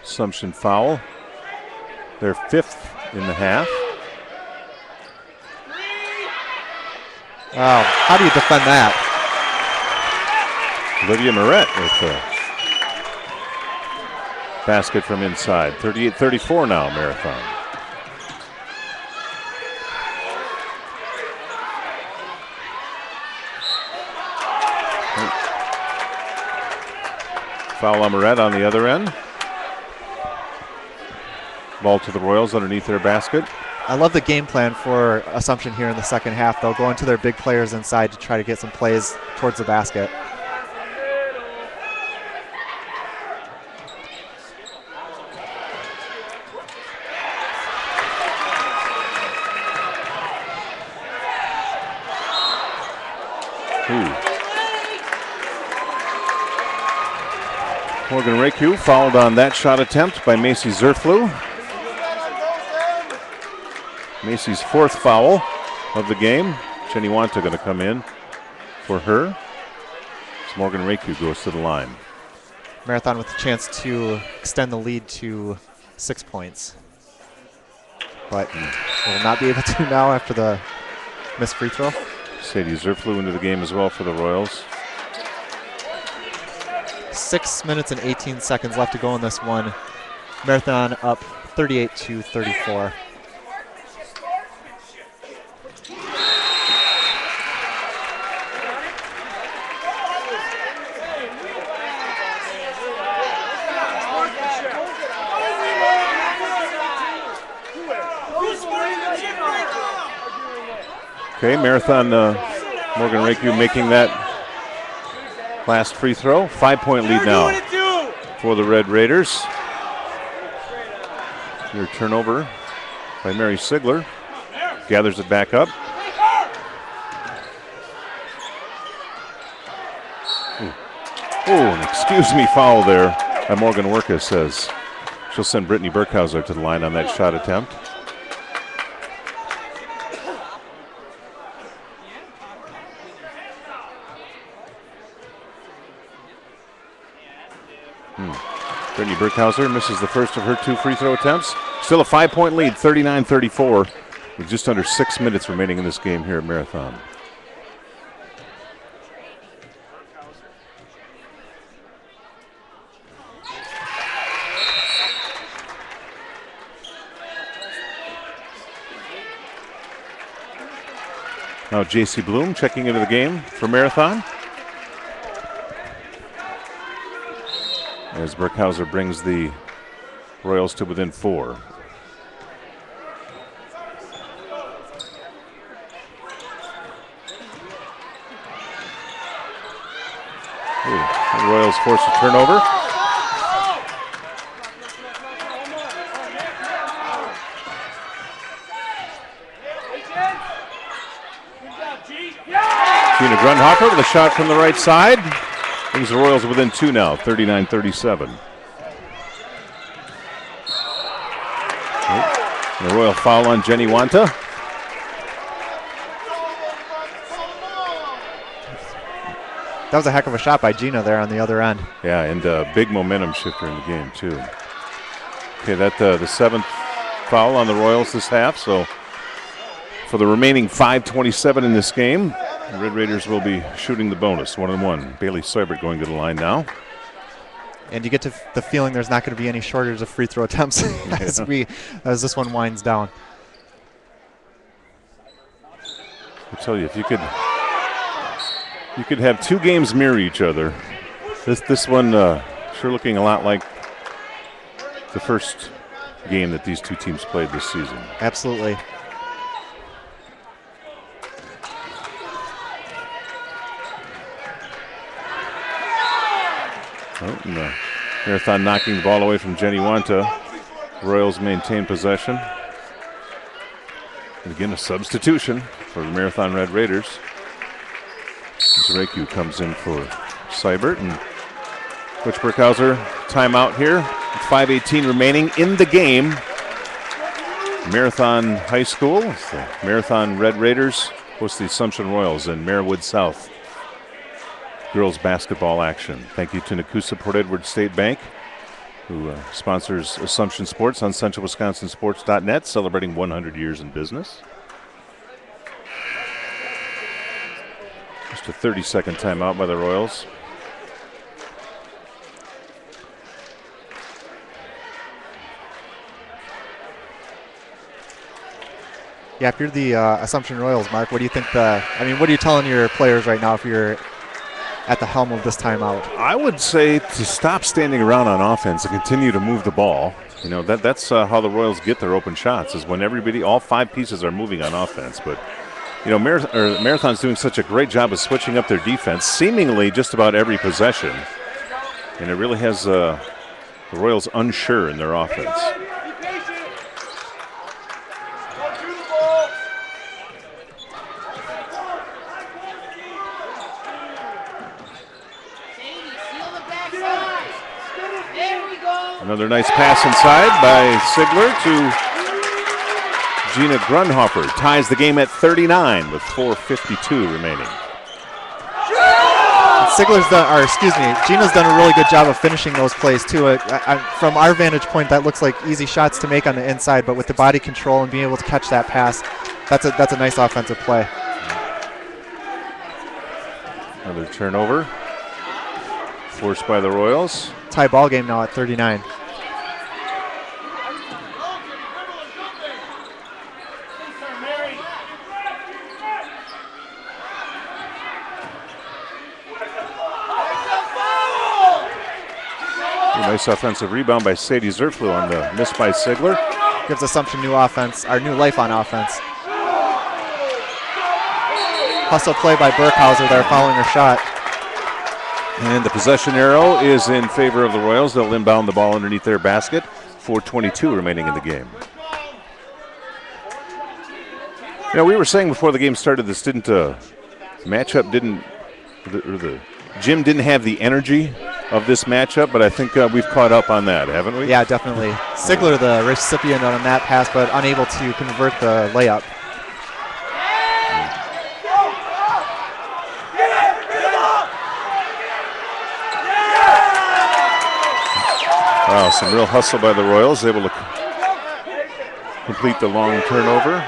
Assumption foul. Their 5th in the half. Wow, how do you defend that? Olivia Moret with the basket from inside. 38-34 now, Marathon. Foul on Moret on the other end. Ball to the Royals underneath their basket. I love the game plan for Assumption here in the second half. They'll go into their big players inside to try to get some plays towards the basket. Morgan Raku fouled on that shot attempt by Macy Zerflu. Macy's 4th foul of the game. Jenny Wanta going to come in for her. So Morgan Raku goes to the line. Marathon with a chance to extend the lead to 6 points. But will not be able to now after the missed free throw. Sadie Zerflu into the game as well for the Royals. 6 minutes and 18 seconds left to go in this one. Marathon up 38-34. Okay, Marathon, Morgan Raku making that last free throw. 5-point lead now for the Red Raiders. Your turnover by Mary Sigler. Gathers it back up. Oh, an excuse me foul there by Morgan Werkus, says she'll send Brittany Burkhauser to the line on that shot attempt. Brittany Burkhauser misses the first of her 2 free throw attempts. Still a 5-point lead, 39-34, with just under 6 minutes remaining in this game here at Marathon. Now J.C. Bloom checking into the game for Marathon, as Burkhauser brings the Royals to within 4. The Royals force a turnover. Gina Grundhofer with a shot from the right side. Brings the Royals within 2 now, 39-37. And a Royal foul on Jenny Wanta. That was a heck of a shot by Gina there on the other end. Yeah, and a big momentum shifter in the game, too. Okay, that the 7th foul on the Royals this half. So for the remaining 5:27 in this game, the Red Raiders will be shooting the bonus, 1-1. Bailey Seibert going to the line now. And you get to the feeling there's not going to be any shortage of free throw attempts as this one winds down. I tell you, if you could have 2 games mirror each other. This one sure looking a lot like the first game that these 2 teams played this season. Absolutely. Oh, and, Marathon knocking the ball away from Jenny Wanta. Royals maintain possession. And again, a substitution for the Marathon Red Raiders. Zareku comes in for Seibert, and Coach Burkhauser timeout here. 5:18 remaining in the game. Marathon High School, the Marathon Red Raiders host the Assumption Royals in Marywood South. Girls basketball action. Thank you to Nakusa Port Edward State Bank, who sponsors Assumption Sports on CentralWisconsinSports.net, celebrating 100 years in business. Just a 30-second timeout by the Royals. Yeah, if you're the Assumption Royals, Mark, what do you think what are you telling your players right now if you're at the helm of this timeout? I would say to stop standing around on offense and continue to move the ball. You know, that's how the Royals get their open shots, is when all 5 pieces are moving on offense. But, you know, Marathon's doing such a great job of switching up their defense, seemingly just about every possession. And it really has the Royals unsure in their offense. Another nice pass inside by Sigler to Gina Grunhofer. Ties the game at 39 with 4:52 remaining. Gina's done a really good job of finishing those plays too. From our vantage point, that looks like easy shots to make on the inside, but with the body control and being able to catch that pass, that's a nice offensive play. Another turnover forced by the Royals. Tie ball game now at 39. Nice offensive rebound by Sadie Zerflu on the miss by Sigler. Gives Assumption new life on offense. Hustle play by Burkhauser there following her shot. And the possession arrow is in favor of the Royals. They'll inbound the ball underneath their basket. 4:22 remaining in the game. You know, we were saying before the game started, this the gym didn't have the energy of this matchup, but I think we've caught up on that, haven't we? Yeah, definitely. Sigler, the recipient on that pass, but unable to convert the layup. Wow, some real hustle by the Royals, able to complete the long turnover.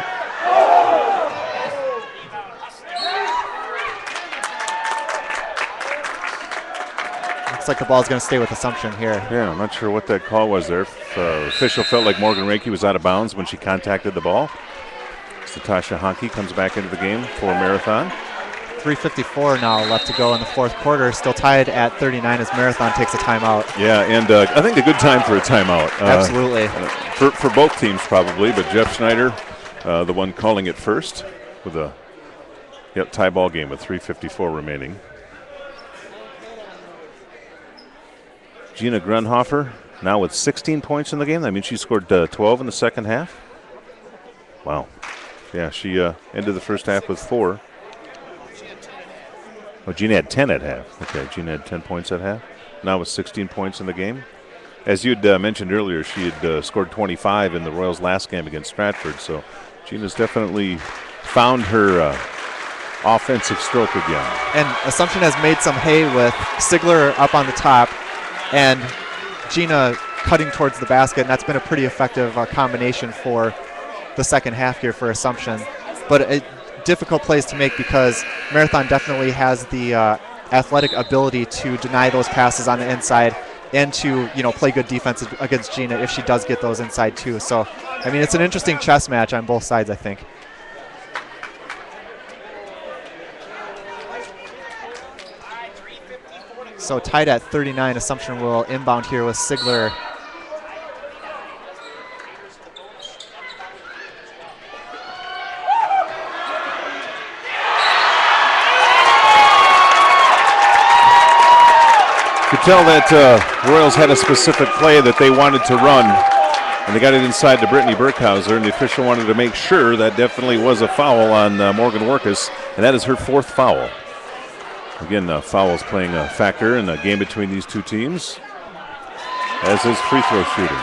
Looks like the ball's going to stay with Assumption here. Yeah, I'm not sure what that call was there. The official felt like Morgan Reiki was out of bounds when she contacted the ball. Natasha Honke comes back into the game for Marathon. 3:54 now left to go in the fourth quarter. Still tied at 39 as Marathon takes a timeout. Yeah, and I think a good time for a timeout. Absolutely. For both teams probably, but Jeff Schneider, the one calling it first with a tie ball game with 3:54 remaining. Gina Grunhofer now with 16 points in the game. That means she scored 12 in the second half. Wow. Yeah, she ended the first half with 4. Oh, Gina had 10 at half. Okay, Gina had 10 points at half. Now with 16 points in the game. as you'd mentioned earlier, she had scored 25 in the Royals' last game against Stratford. So Gina's definitely found her offensive stroke again. And Assumption has made some hay with Sigler up on the top and Gina cutting towards the basket, and that's been a pretty effective combination for the second half here for Assumption. But a difficult plays to make because Marathon definitely has the athletic ability to deny those passes on the inside and to play good defense against Gina if she does get those inside too. So, I mean, it's an interesting chess match on both sides, I think. So tied at 39, Assumption will inbound here with Sigler. You could tell that Royals had a specific play that they wanted to run, and they got it inside to Brittany Burkhauser, and the official wanted to make sure that definitely was a foul on Morgan Workus, and that is her 4th foul. Again, fouls playing a factor in the game between these two teams, as is free throw shooting.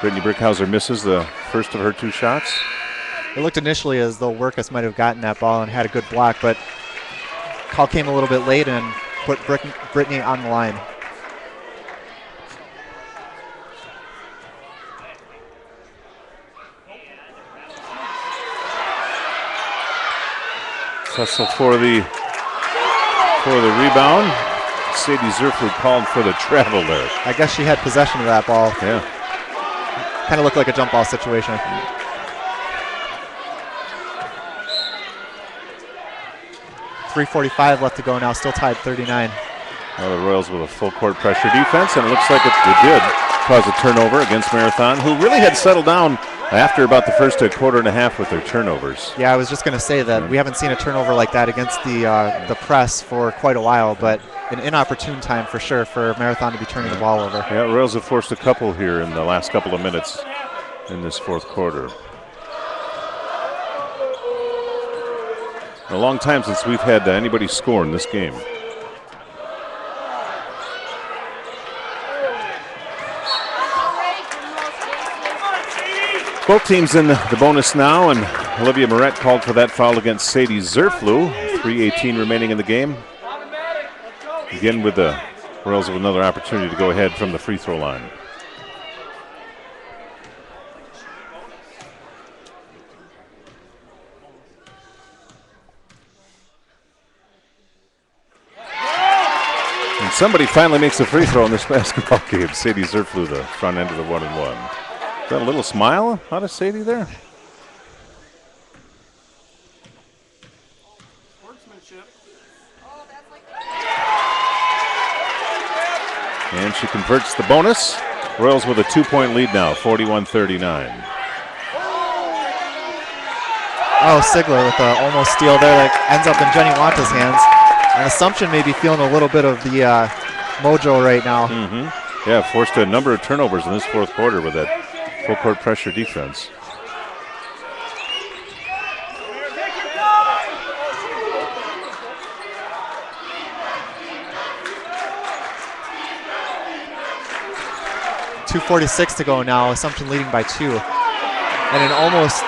Brittany Burkhauser misses the first of her 2 shots. It looked initially as though Workus might have gotten that ball and had a good block, but call came a little bit late and put Brittany on the line. Tussle for the rebound. Sadie Zerflu called for the travel there. I guess she had possession of that ball. Yeah. Kind of looked like a jump ball situation. .345 left to go now, still tied 39. Well, the Royals with a full court pressure defense, and it looks like it did cause a turnover against Marathon, who really had settled down after about the first quarter and a half with their turnovers. Yeah, I was just going to say that we haven't seen a turnover like that against the press for quite a while, but an inopportune time for sure for Marathon to be turning the ball over. Yeah, Royals have forced a couple here in the last couple of minutes in this 4th quarter. A long time since we've had anybody score in this game. Both teams in the bonus now, and Olivia Moret called for that foul against Sadie Zerflu. 3:18 remaining in the game. Again with the Royals with another opportunity to go ahead from the free throw line. And somebody finally makes a free throw in this basketball game. Sadie Zerflu, the front end of the 1-and-1. Is that a little smile out of Sadie there? And she converts the bonus. Royals with a 2-point lead now, 41-39. Oh, Sigler with an almost steal there that ends up in Jenny Wanta's hands. And Assumption may be feeling a little bit of the mojo right now. Mm-hmm. Yeah, forced a number of turnovers in this 4th quarter with that full court pressure defense. .246 to go now, Assumption leading by 2. And an almost,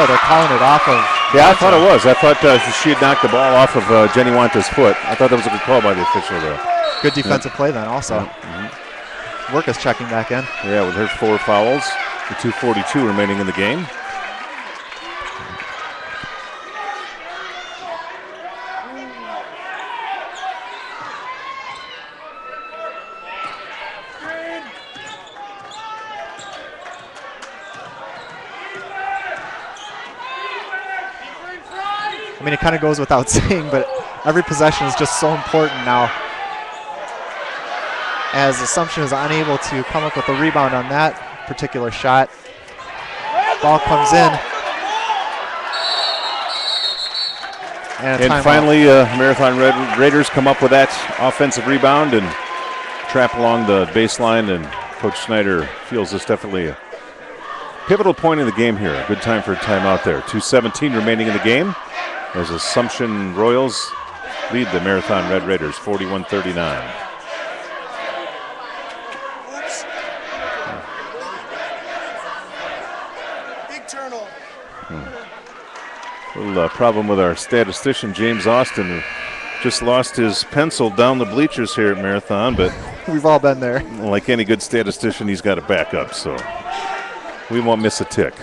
they're calling it off of. Yeah, I thought it was. I thought she had knocked the ball off of Jenny Wanta's foot. I thought that was a good call by the official there. Good defensive play then also. Workus checking back in. Yeah, with her 4 fouls, the 2:42 remaining in the game. I mean, it kind of goes without saying, but every possession is just so important now. As Assumption is unable to come up with a rebound on that particular shot. Ball comes in. And finally, Marathon Raiders come up with that offensive rebound and trap along the baseline, and Coach Schneider feels this definitely a pivotal point in the game here. A good time for a timeout there. 2:17 remaining in the game as Assumption Royals lead the Marathon Red Raiders 41-39. Big turnover. Little problem with our statistician, James Austin, who just lost his pencil down the bleachers here at Marathon, but We've all been there. like any good statistician, he's got a backup, so we won't miss a tick.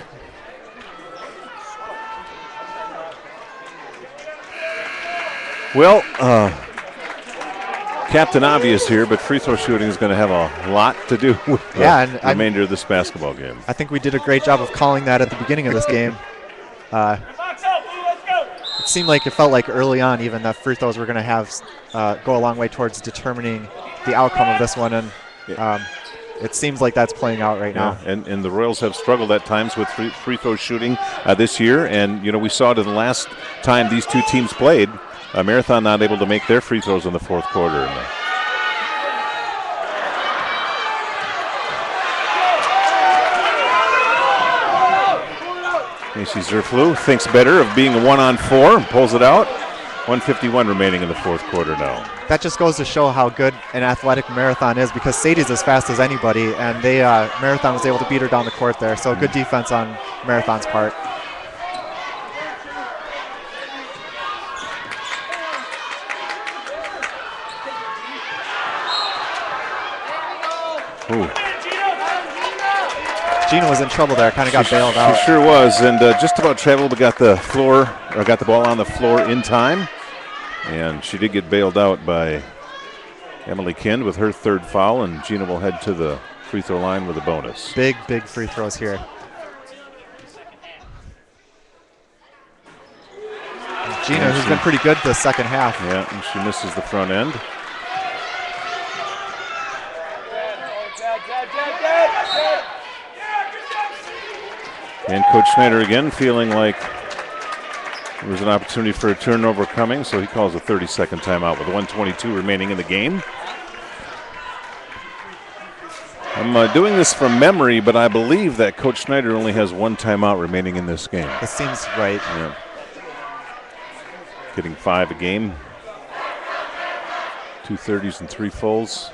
Well, Captain Obvious here, but free throw shooting is going to have a lot to do with the and remainder of this basketball game. I think we did a great job of calling that at the beginning of this game. It seemed like it felt like early on even that free throws were going to have go a long way towards determining the outcome of this one, and it seems like that's playing out right now. And the Royals have struggled at times with free throw shooting this year, and we saw it in the last time these two teams played. Marathon not able to make their free throws in the fourth quarter. Macy Zerflu thinks better of being a 1-on-4 and pulls it out. 1:51 remaining in the fourth quarter now. That just goes to show how good an athletic Marathon is, because Sadie's as fast as anybody, and Marathon was able to beat her down the court there. So good defense on Marathon's part. Ooh. Gina was in trouble there, kind of got bailed out. She sure was, and just about traveled, but got the ball on the floor in time. And she did get bailed out by Emily Kind with her third foul, and Gina will head to the free throw line with a bonus. Big free throws here. Gina, who's been pretty good this second half. Yeah, and she misses the front end. And Coach Schneider again feeling like there was an opportunity for a turnover coming, so he calls a 30-second timeout with 1:22 remaining in the game. I'm doing this from memory, but I believe that Coach Schneider only has one timeout remaining in this game. It seems right. Yeah. Getting 5 a game. 2 30s and 3 fulls.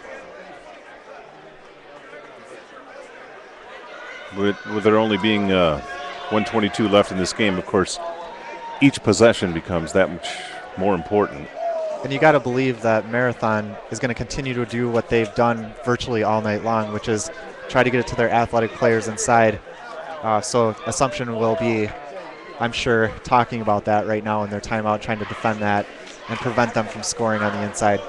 With there only being 1:22 left in this game, of course, each possession becomes that much more important. And you got to believe that Marathon is going to continue to do what they've done virtually all night long, which is try to get it to their athletic players inside. So Assumption will be, I'm sure, talking about that right now in their timeout, trying to defend that and prevent them from scoring on the inside.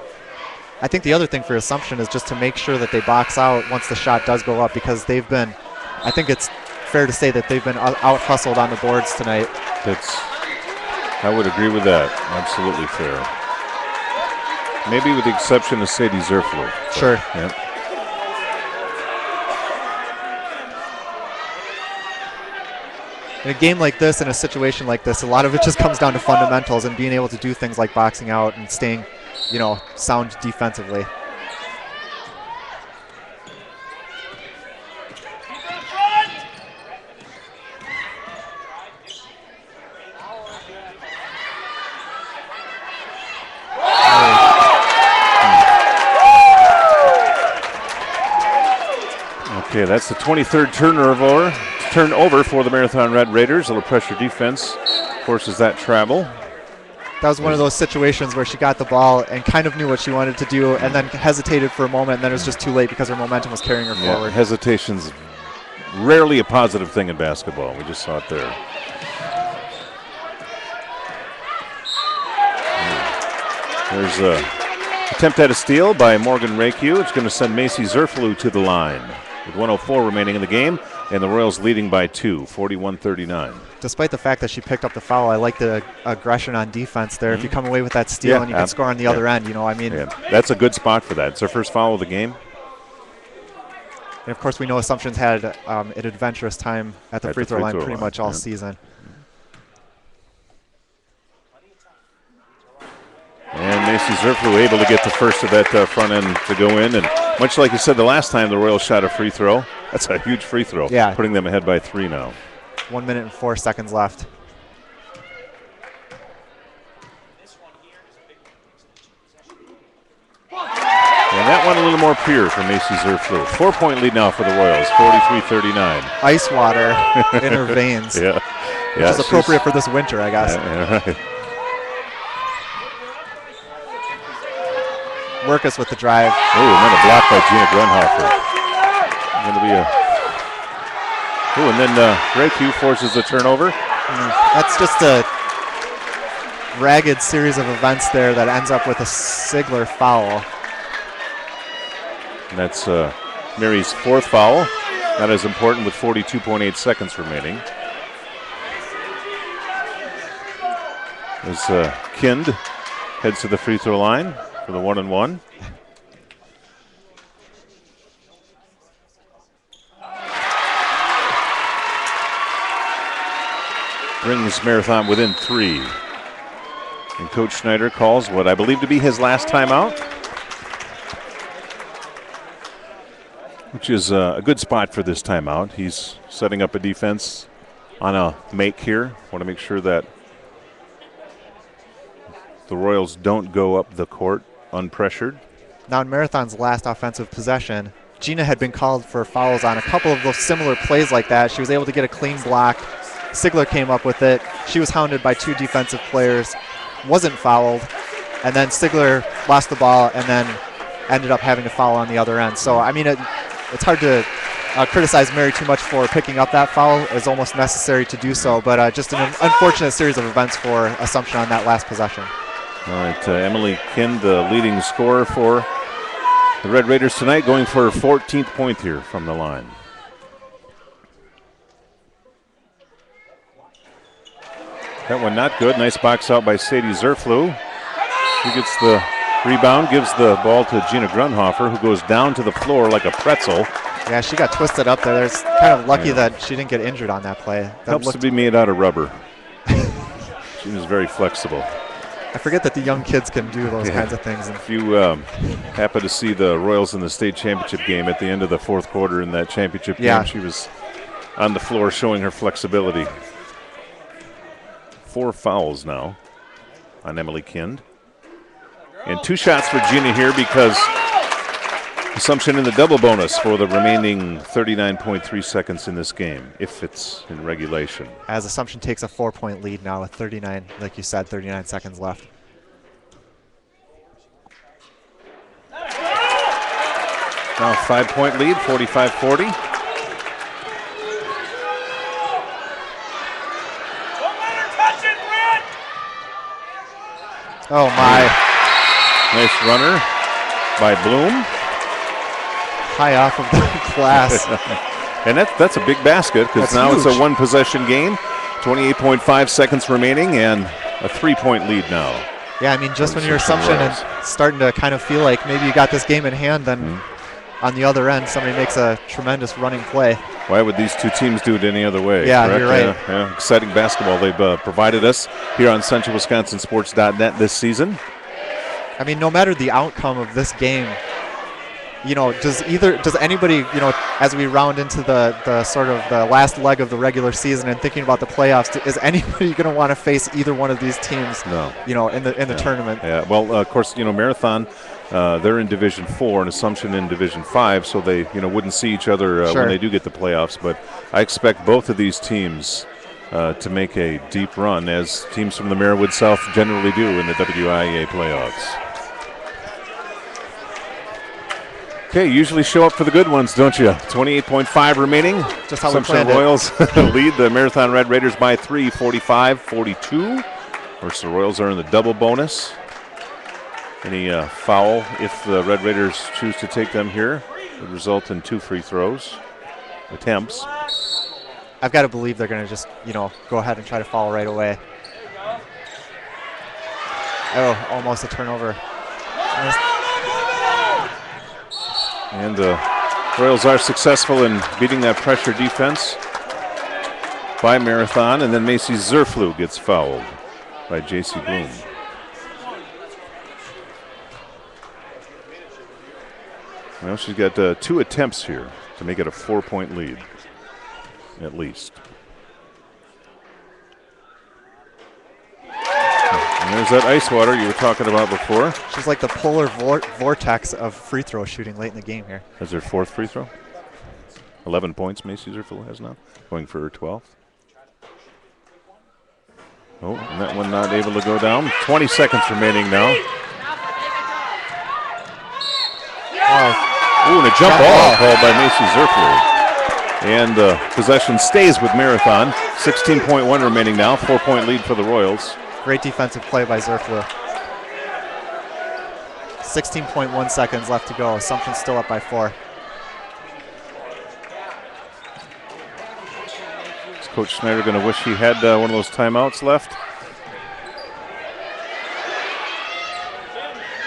I think the other thing for Assumption is just to make sure that they box out once the shot does go up, because they've been, I think it's fair to say that they've been out-hustled on the boards tonight. I would agree with that. Absolutely fair. Maybe with the exception of Sadie Zerflu. Sure. Yeah. In a game like this, in a situation like this, a lot of it just comes down to fundamentals and being able to do things like boxing out and staying, sound defensively. Okay, that's the 23rd turnover for the Marathon Red Raiders. A little pressure defense forces that travel. That was one of those situations where she got the ball and kind of knew what she wanted to do and then hesitated for a moment, and then it was just too late because her momentum was carrying her forward. Hesitation's rarely a positive thing in basketball. We just saw it there. There's an attempt at a steal by Morgan Rakew. It's going to send Macy Zerflu to the line with 1:04 remaining in the game, and the Royals leading by 2, 41-39. Despite the fact that she picked up the foul, I like the aggression on defense there. If you come away with that steal and you can score on the other end, That's a good spot for that. It's her first foul of the game. And of course, we know Assumption's had an adventurous time at the free throw line pretty much all season. And Macy Zerflu able to get the first of that front end to go in. And much like you said the last time the Royals shot a free throw, that's a huge free throw, putting them ahead by 3 now. 1 minute and 4 seconds left. want a little more pure for Macy Zerflu. 4-point lead now for the Royals, 43-39. Ice water in her veins, Yeah. which is appropriate for this winter, I guess. Yeah, right. Work us with the drive. Oh, and then a block by Gina Grunhofer. Going to be a. Oh, and then Ray Q forces the turnover. That's just a ragged series of events there that ends up with a Sigler foul. And that's Mary's 4th foul. Not as important with 42.8 seconds remaining. As Kind heads to the free throw line for the 1-and-1. Brings Marathon within 3. And Coach Schneider calls what I believe to be his last timeout, which is a good spot for this timeout. He's setting up a defense on a make here. Want to make sure that the Royals don't go up the court unpressured. Now in Marathon's last offensive possession, Gina had been called for fouls on a couple of those similar plays like that. She was able to get a clean block. Sigler came up with it. She was hounded by 2 defensive players, wasn't fouled, and then Sigler lost the ball and then ended up having to foul on the other end. So, I mean, it's hard to criticize Mary too much for picking up that foul. It was almost necessary to do so, but just an unfortunate series of events for Assumption on that last possession. All right, Emily Kind, the leading scorer for the Red Raiders tonight, going for her 14th point here from the line. That one not good. Nice box out by Sadie Zerflu. She gets the rebound, gives the ball to Gina Grunhofer, who goes down to the floor like a pretzel. Yeah, she got twisted up there. It's kind of lucky that she didn't get injured on that play. That Helps to be made out of rubber. Gina's very flexible. I forget that the young kids can do those kinds of things. If you happen to see the Royals in the state championship game at the end of the 4th quarter in that championship game, she was on the floor showing her flexibility. 4 fouls now on Emily Kind. And 2 shots for Gina here because Assumption in the double bonus for the remaining 39.3 seconds in this game, if it's in regulation. As Assumption takes a 4-point lead now with 39, like you said, 39 seconds left. Now a 5-point lead, 45-40. Oh my. Nice runner by Bloom. High off of the glass. And that's a big basket because now huge. it's a 1-possession game. 28.5 seconds remaining and a 3-point lead now. Yeah, I mean, just when you're Assumption and starting to kind of feel like maybe you got this game in hand, then on the other end, somebody makes a tremendous running play. Why would these two teams do it any other way? Yeah, correct? you're right. Yeah, exciting basketball they've provided us here on CentralWisconsinSports.net this season. I mean, no matter the outcome of this game, you know, does anybody, you know, as we round into the sort of the last leg of the regular season and thinking about the playoffs, is anybody going to want to face either one of these teams? No. You know, in the tournament. Yeah. Well, of course, you know, Marathon, they're in Division 4 and Assumption in Division 5, so they, you know, wouldn't see each other when they do get the playoffs. But I expect both of these teams to make a deep run, as teams from the Marywood South generally do in the WIA playoffs. Okay, usually show up for the good ones, don't you? 28.5 remaining. Just how Assumption Royals lead the Marathon Red Raiders by 3, 45-42. Of course, the Royals are in the double bonus. Any foul, if the Red Raiders choose to take them here, would result in 2 free throws attempts. I've got to believe they're going to just, you know, go ahead and try to foul right away. Oh, almost a turnover. And the Royals are successful in beating that pressure defense by Marathon, and then Macy Zerflu gets fouled by J.C. Bloom. Well, she's got 2 attempts here to make it a 4-point lead, at least. And There's that ice water you were talking about before. She's like the polar vortex of free throw shooting late in the game here. That's her 4th free throw. 11 points Macy Zerfel has now, going for her 12th. Oh, and that one not able to go down. 20 seconds remaining now. Ooh, and a jump ball called by Macy Zerfler. And possession stays with Marathon. 16.1 remaining now. 4-point lead for the Royals. Great defensive play by Zerfler. 16.1 seconds left to go. Assumption still up by 4. Is Coach Snyder going to wish he had one of those timeouts left?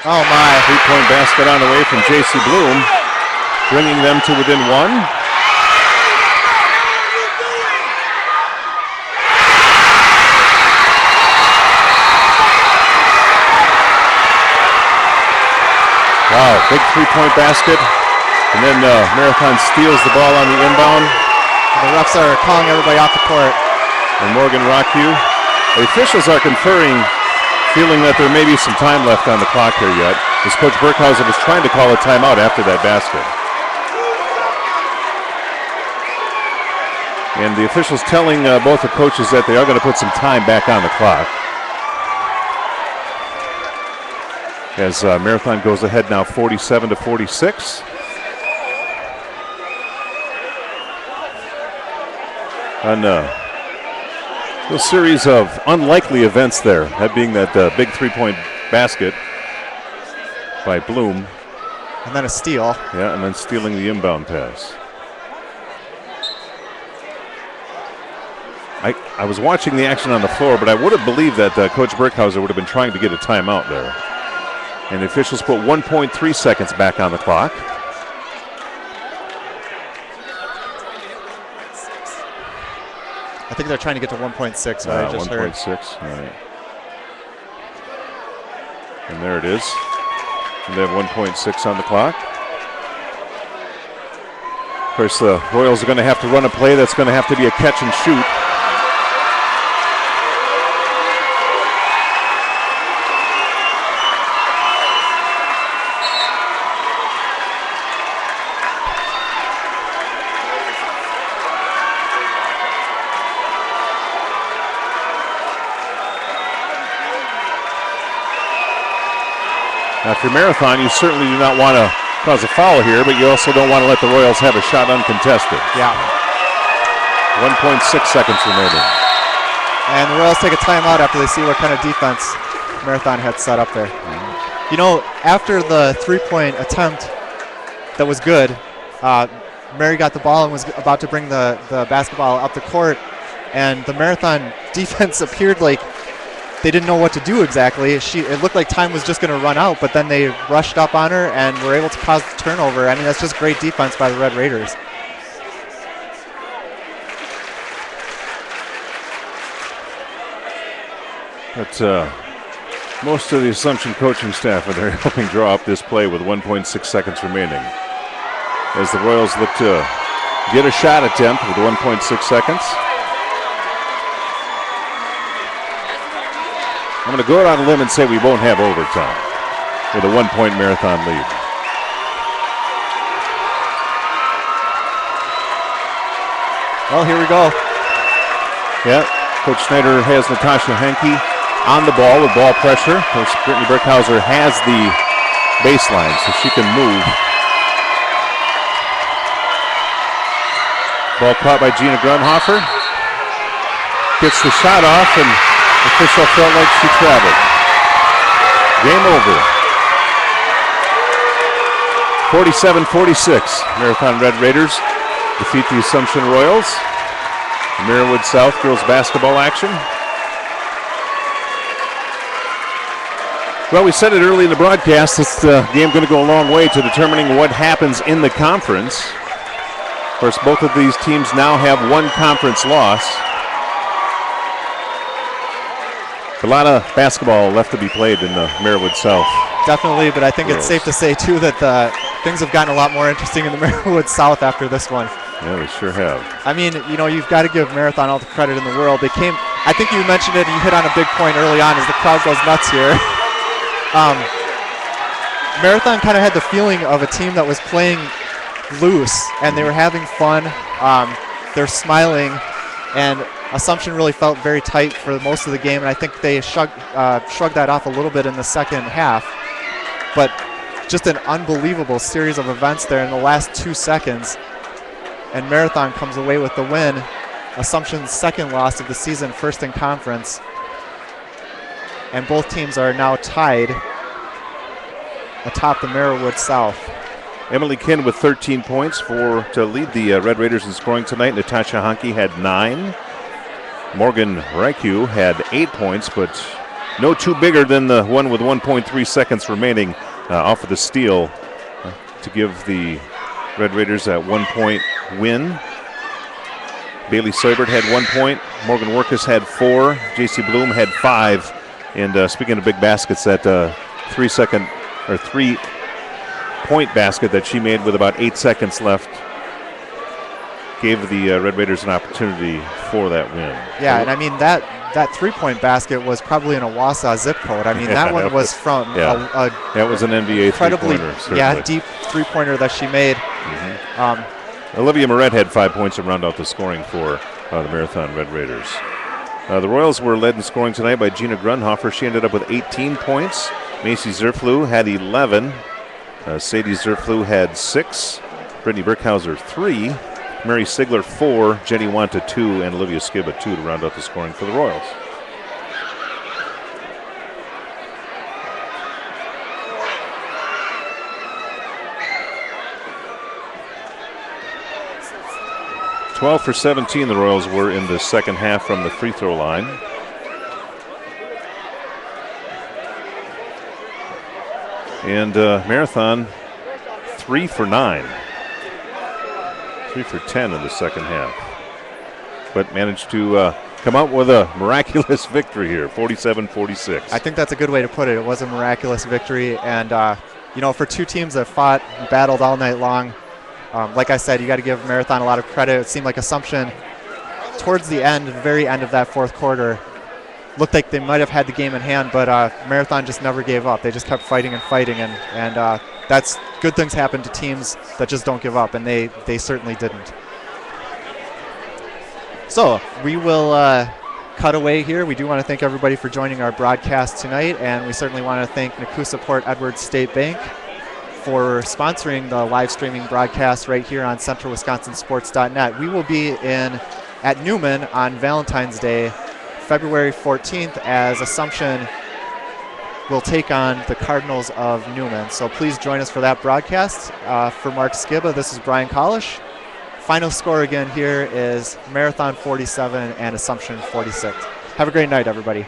Oh my. 3-point basket on the way from J.C. Bloom, bringing them to within 1. Wow, big 3-point basket. And then Marathon steals the ball on the inbound. And the refs are calling everybody off the court. And Morgan Rockview. The officials are conferring, feeling that there may be some time left on the clock here yet, as Coach Burkhauser was trying to call a timeout after that basket. And the officials telling both the coaches that they are going to put some time back on the clock. As Marathon goes ahead now 47-46. And a series of unlikely events there, that being that big 3-point basket by Bloom. And then a steal. Yeah, and then stealing the inbound pass. I was watching the action on the floor, but I would have believed that Coach Burkhauser would have been trying to get a timeout there. And the officials put 1.3 seconds back on the clock. I think they're trying to get to 1.6. I just 1.6. All right. And there it is. And they have 1.6 on the clock. Of course, the Royals are going to have to run a play that's going to have to be a catch and shoot. Now, if you're Marathon, you certainly do not want to cause a foul here, but you also don't want to let the Royals have a shot uncontested. Yeah. 1.6 seconds remaining. And the Royals take a timeout after they see what kind of defense Marathon had set up there. You know, after the 3-point attempt that was good, Mary got the ball and was about to bring the basketball up the court, and the Marathon defense appeared like they didn't know what to do exactly. It looked like time was just going to run out, but then they rushed up on her and were able to cause the turnover. I mean, that's just great defense by the Red Raiders. But most of the Assumption coaching staff are there helping draw up this play with 1.6 seconds remaining. As the Royals look to get a shot attempt with 1.6 seconds. I'm going to go out on a limb and say we won't have overtime with a 1-point Marathon lead. Well, here we go. Yeah, Coach Snyder has Natasha Henke on the ball with ball pressure. Coach Brittany Burkhauser has the baseline so she can move. Ball caught by Gina Grunhofer. Gets the shot off, and the official felt like she traveled. Game over. 47-46. Marathon Red Raiders defeat the Assumption Royals. Marywood South girls basketball action. Well, we said it early in the broadcast. This game going to go a long way to determining what happens in the conference. Of course, both of these teams now have one conference loss. A lot of basketball left to be played in the Marywood South. Definitely, but I think it's safe to say, too, that things have gotten a lot more interesting in the Marywood South after this one. Yeah, they sure have. I mean, you know, you've got to give Marathon all the credit in the world. They I think you mentioned it and you hit on a big point early on as the crowd goes nuts here. Marathon kind of had the feeling of a team that was playing loose and they were having fun. They're smiling, and Assumption really felt very tight for most of the game, and I think they shrugged that off a little bit in the second half. But just an unbelievable series of events there in the last 2 seconds, and Marathon comes away with the win. Assumption's second loss of the season, first in conference, and both teams are now tied atop the Merriwood South. Emily Kinn with 13 points to lead the Red Raiders in scoring tonight. Natasha Honke had 9. Morgan Raiku had 8 points, but no two bigger than the one with 1.3 seconds remaining off of the steal to give the Red Raiders that 1 point win. Bailey Seibert had 1 point. Morgan Workus had 4. JC Bloom had 5. And speaking of big baskets, that 3-point basket that she made with about 8 seconds left gave the Red Raiders an opportunity for that win. Yeah, and I mean that 3-point basket was probably in a Wausau zip code. I mean, that one was from that was an NBA incredibly three-pointer, deep three-pointer that she made. Olivia Moret had 5 points to round out the scoring for the Marathon Red Raiders. The Royals were led in scoring tonight by Gina Grunhofer. She ended up with 18 points. Macy Zerflu had 11. Sadie Zerflu had 6. Brittany Birkhauser 3. Mary Sigler 4. Jenny Wanta 2. And Olivia Skibba 2 to round out the scoring for the Royals. "12 for 17 the Royals were in the second half from the free throw line. And Marathon 3 for 9. 3 for 10 in the second half. But managed to come out with a miraculous victory here, 47-46. I think that's a good way to put it. It was a miraculous victory. And, for two teams that fought and battled all night long, like I said, you got to give Marathon a lot of credit. It seemed like Assumption, towards the end, the very end of that fourth quarter, looked like they might have had the game in hand, but Marathon just never gave up. They just kept fighting and fighting, and that's good things happen to teams that just don't give up, and they certainly didn't. So we will cut away here. We do want to thank everybody for joining our broadcast tonight, and we certainly want to thank Nakusa Port Edwards State Bank for sponsoring the live streaming broadcast right here on CentralWisconsinSports.net. We will be at Newman on Valentine's Day, February 14th, as Assumption will take on the Cardinals of Newman. So please join us for that broadcast. For Mark Skibba, this is Brian Kalish. Final score again here is Marathon 47 and Assumption 46. Have a great night, everybody.